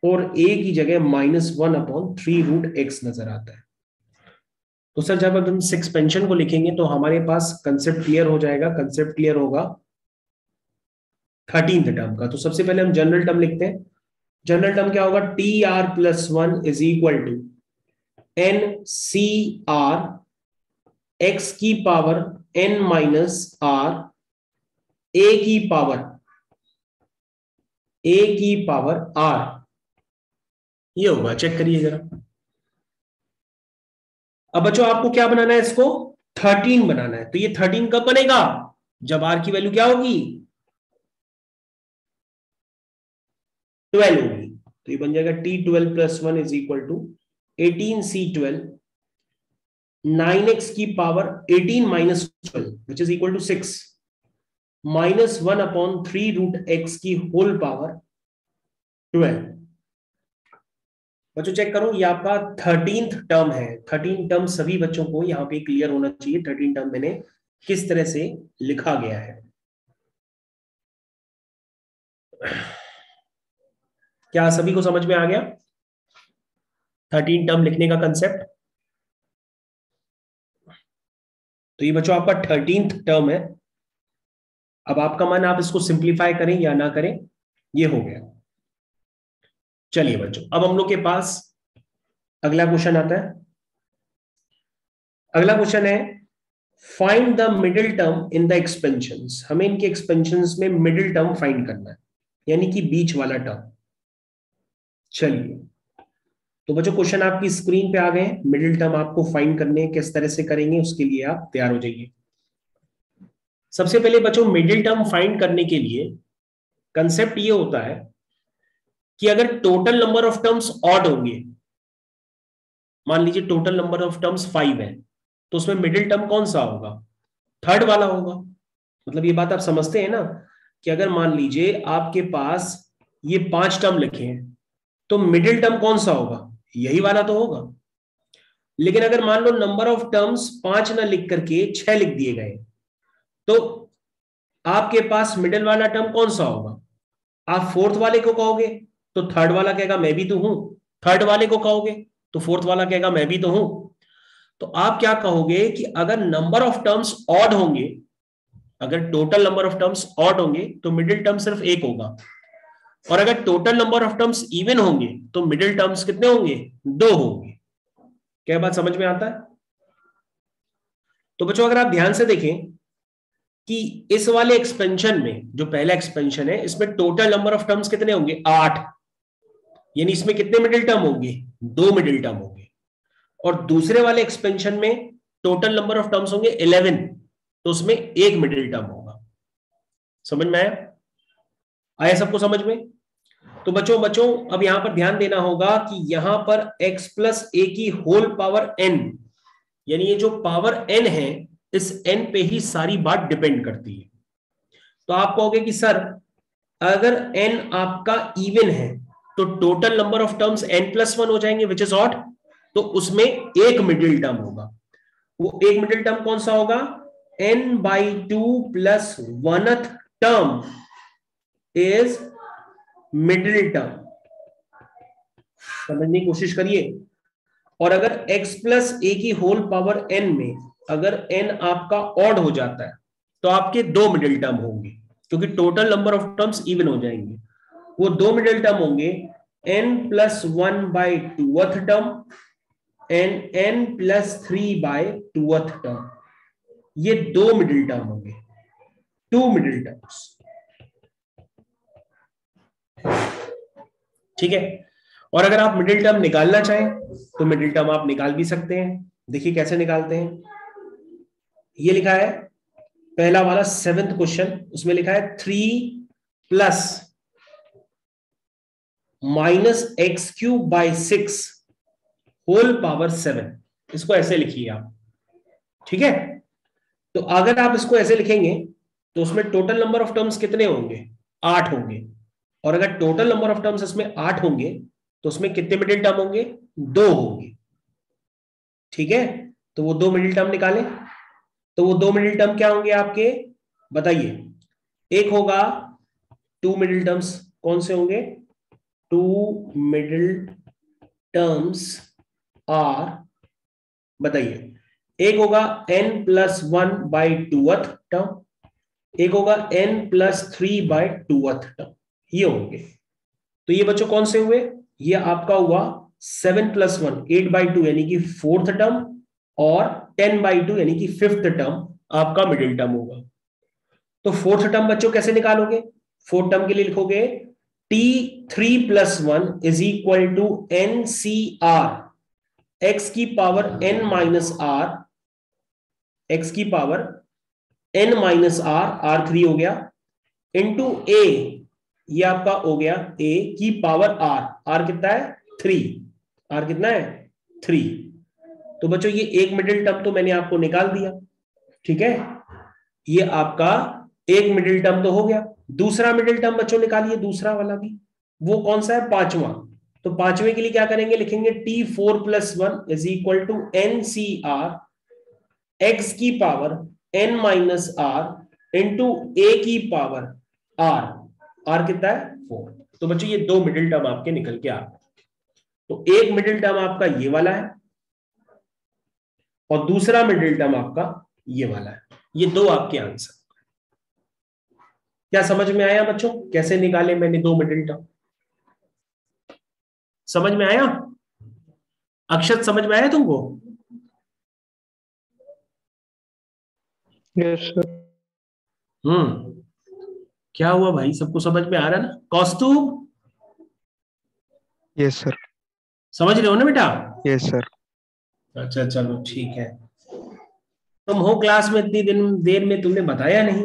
और a की जगह -1/3√x नजर आता है। तो सर जब हम इस एक्सपेंशन को लिखेंगे तो हमारे पास कंसेप्ट क्लियर हो जाएगा। कंसेप्ट क्लियर होगा 13th टर्म का। तो सबसे पहले हम जनरल टर्म लिखते हैं। जनरल टर्म क्या होगा? TR+1 is equal to NCR x की power n minus r a की पावर r। ये होगा, चेक करिए जरा। अब बच्चों आपको क्या बनाना है? इसको 13 बनाना है। तो ये 13 कब बनेगा? जब r की वैल्यू क्या होगी? 12 होगी। तो ये बन जाएगा T12+1 is equal to 18C12 9x की power 18 minus 12 which is equal to 6 -1/3√x की होल पावर 12। बच्चों चेक करो, ये आपका 13th टर्म है। 13 टर्म सभी बच्चों को यहाँ पे क्लियर होना चाहिए। 13 टर्म मैंने किस तरह से लिखा गया है। क्या सभी को समझ में आ गया 13 टर्म लिखने का कंसेप्ट? तो ये बच्चों आपका 13th टर्म है। अब आपका मन, आप इसको सिंप्लीफाई करें या ना करें, ये हो गया। चलिए बच्चों अब हम लोग के पास अगला क्वेश्चन आता है। अगला क्वेश्चन है find the middle term in the expansions. हमें इनके एक्सपेंशंस में मिडिल टर्म फाइंड करना है, यानी कि बीच वाला टर्म। चलिए तो बच्चों क्वेश्चन आपकी स्क्रीन पे आ गए। मिडिल टर्म आपको फाइंड करने, किस तरह से करेंगे उसके लिए आप तैयार हो जाइए। सबसे पहले बच्चों मिडिल टर्म फाइंड करने के लिए कंसेप्ट ये होता है कि अगर total number of terms odd होंगे, मान लीजिए टोटल नंबर ऑफ टर्म्स 5 है, तो उसमें मिडिल टर्म कौन सा होगा? थर्ड वाला होगा। मतलब ये बात आप समझते हैं ना कि अगर मान लीजिए आपके पास ये 5 टर्म लिखे हैं तो मिडिल टर्म कौन सा होगा? यही वाला तो होगा। लेकिन अगर मान लो नंबर ऑफ टर्म्स 5 ना लिख करके 6 लिख दिए गए, तो आपके पास मिडिल वाला टर्म कौन सा होगा? आप फोर्थ वाले को कहोगे तो थर्ड वाला कहेगा मैं भी तो हूं। थर्ड वाले को कहोगे तो फोर्थ वाला कहेगा मैं भी तो हूं। तो आप क्या कहोगे कि अगर नंबर ऑफ टर्म्स ऑड होंगे अगर total number of terms odd होंगे तो मिडिल टर्म सिर्फ एक होगा, और अगर total number of terms even होंगे तो मिडिल टर्म्स कितने होंगे? 2 होंगे। क्या बात समझ में आता है? तो बच्चों अगर आप ध्यान से देखें कि इस वाले एक्सपेंशन में, जो पहला एक्सपेंशन है, इसमें टोटल नंबर ऑफ टर्म्स कितने होंगे? 8। यानी इसमें कितने मिडिल टर्म होंगे? 2 मिडिल टर्म होंगे। और दूसरे वाले एक्सपेंशन में टोटल नंबर ऑफ टर्म्स होंगे 11, तो उसमें 1 मिडिल टर्म होगा। समझ में आया? आया सबको समझ में? तो बच्चों अब यहां पर ध्यान देना होगा कि यहां पर x प्लस a की होल पावर n, यानी ये जो पावर n है, इस n पे ही सारी बात डिपेंड करती है। तो आप कहोगे कि सर अगर n आपका इवन है तो total number of terms n plus 1 हो जाएंगे, विच इज ऑड, तो उसमें एक मिडिल टर्म होगा। वो एक मिडिल टर्म कौन सा होगा? n/2 plus 1th term is middle term. समझने की कोशिश करिए। और अगर x प्लस a की होल पावर n में अगर n आपका ऑड हो जाता है तो आपके 2 मिडिल टर्म होंगे, क्योंकि total number of terms even हो जाएंगे। वो 2 मिडिल टर्म होंगे n plus 1/2th term and n plus 3/2th term. ये 2 मिडिल टर्म होंगे, 2 मिडिल टर्म्स। ठीक है। और अगर आप मिडिल टर्म निकालना चाहें तो मिडिल टर्म आप निकाल भी सकते हैं। देखिए कैसे निकालते हैं। ये लिखा है पहला वाला 7th क्वेश्चन, उसमें लिखा है 3 प्लस -x³/6 होल पावर 7। इसको ऐसे लिखिए आप। ठीक है। तो अगर आप इसको ऐसे लिखेंगे तो उसमें टोटल नंबर ऑफ टर्म्स कितने होंगे? 8 होंगे। और अगर टोटल नंबर ऑफ टर्म्स इसमें 8 होंगे तो उसमें कितने मिडिल टर्म होंगे? 2 होंगे। ठीक है। तो वो 2 मिडिल टर्म निकालें। तो वो 2 मिडिल टर्म क्या होंगे आपके? बताइए। एक होगा 2 मिडिल टर्म्स, कौन से होंगे? 2 मिडिल टर्म्स आर, बताइए। एक होगा n प्लस 1/2th टर्म, एक होगा n प्लस 3/2th टर्म। ये होंगे। तो ये बच्चों कौन से हुए? ये आपका हुआ 7 प्लस 1 8/2 यानी कि 4th टर्म, और 10/2 यानी कि 5th टर्म आपका मिडिल टर्म होगा। तो 4th टर्म बच्चों कैसे निकालोगे? 4th टर्म के लिए लिखोगे t3 + 1 is equal to NCR x की power n minus r, x की power n minus r, r3 हो गया, इंटू a, ये आपका हो गया a की पावर r, r कितना है? 3, r कितना है? 3। तो बच्चों ये एक मिडिल टर्म तो मैंने आपको निकाल दिया। ठीक है। ये आपका एक मिडिल टर्म तो हो गया। दूसरा मिडिल टर्म बच्चों निकालिए, दूसरा वाला भी। वो कौन सा है? 5वां। तो 5वें के लिए क्या करेंगे? लिखेंगे t4 + 1 is equal to NCR x की power n minus r into a की पावर r, r कितना है? 4। तो बच्चों ये 2 मिडिल टर्म आपके निकल के आ गए। तो एक मिडिल टर्म आपका ये वाला है और दूसरा मिडिल टर्म आपका ये वाला है। ये 2 आपके आंसर। क्या समझ में आया बच्चों कैसे निकाले मैंने 2 मिडिल टर्म? समझ में आया? अक्षत समझ में आया तुमको? Yes sir. क्या हुआ भाई, सबको समझ में आ रहा है ना? कौस्तुभ यस सर। समझ रहे हो ना बेटा? Yes sir. अच्छा चलो ठीक है। तुम हो क्लास में इतनी देर में तुमने बताया नहीं।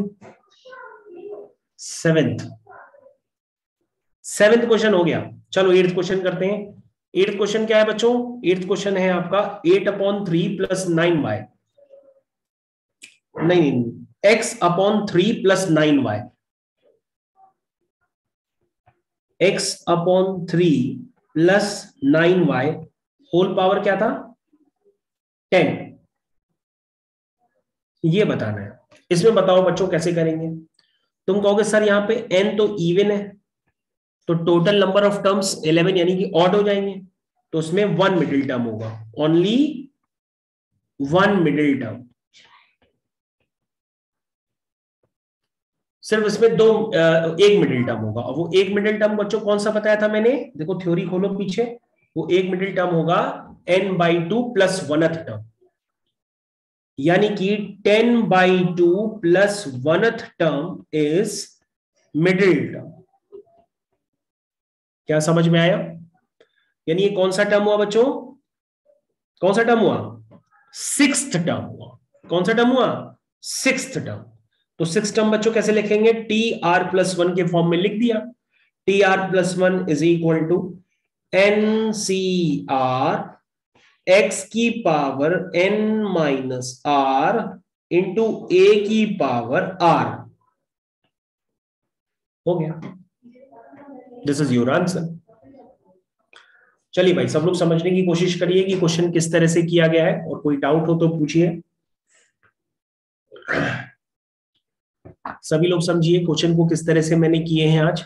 7th क्वेश्चन हो गया। चलो 8th क्वेश्चन करते हैं। 8th क्वेश्चन क्या है बच्चों? 8th क्वेश्चन है आपका 8/3 + 9y, नहीं x/3 + 9y, x/3 + 9y whole power क्या था? 10। ये बताना है। इसमें बताओ बच्चों कैसे करेंगे? तुम कहोगे सर यहाँ पे n तो इवन है तो टोटल नंबर ऑफ टर्म्स 11 यानी कि ऑड हो जाएंगे, तो उसमें 1 मिडिल टर्म होगा, ओनली 1 मिडिल टर्म। सिर्फ इसमें दो एक मिडिल टर्म होगा, और वो एक मिडिल टर्म बच्चों कौन सा बताया था मैंने, देखो थ्योरी खोलो पीछे, वो एक मिडिल टर्म होगा n/2 प्लस 1th टर्म, यानी कि 10/2 plus 1th term is middle term. क्या समझ में आया? यानी ये कौन सा टर्म हुआ बच्चों, कौन सा टर्म हुआ, 6th टर्म हुआ। कौन सा टर्म हुआ, 6th टर्म। तो 6th टर्म बच्चों कैसे लिखेंगे, tr+1 के फॉर्म में लिख दिया, tr+1 is equal to NCr x की पावर n-r इंटू a की पावर r। हो गया, दिस इज योर आंसर। चलिए भाई, सब लोग समझने की कोशिश करिए कि क्वेश्चन किस तरह से किया गया है, और कोई डाउट हो तो पूछिए। सभी लोग समझिए क्वेश्चन को किस तरह से मैंने किए हैं आज।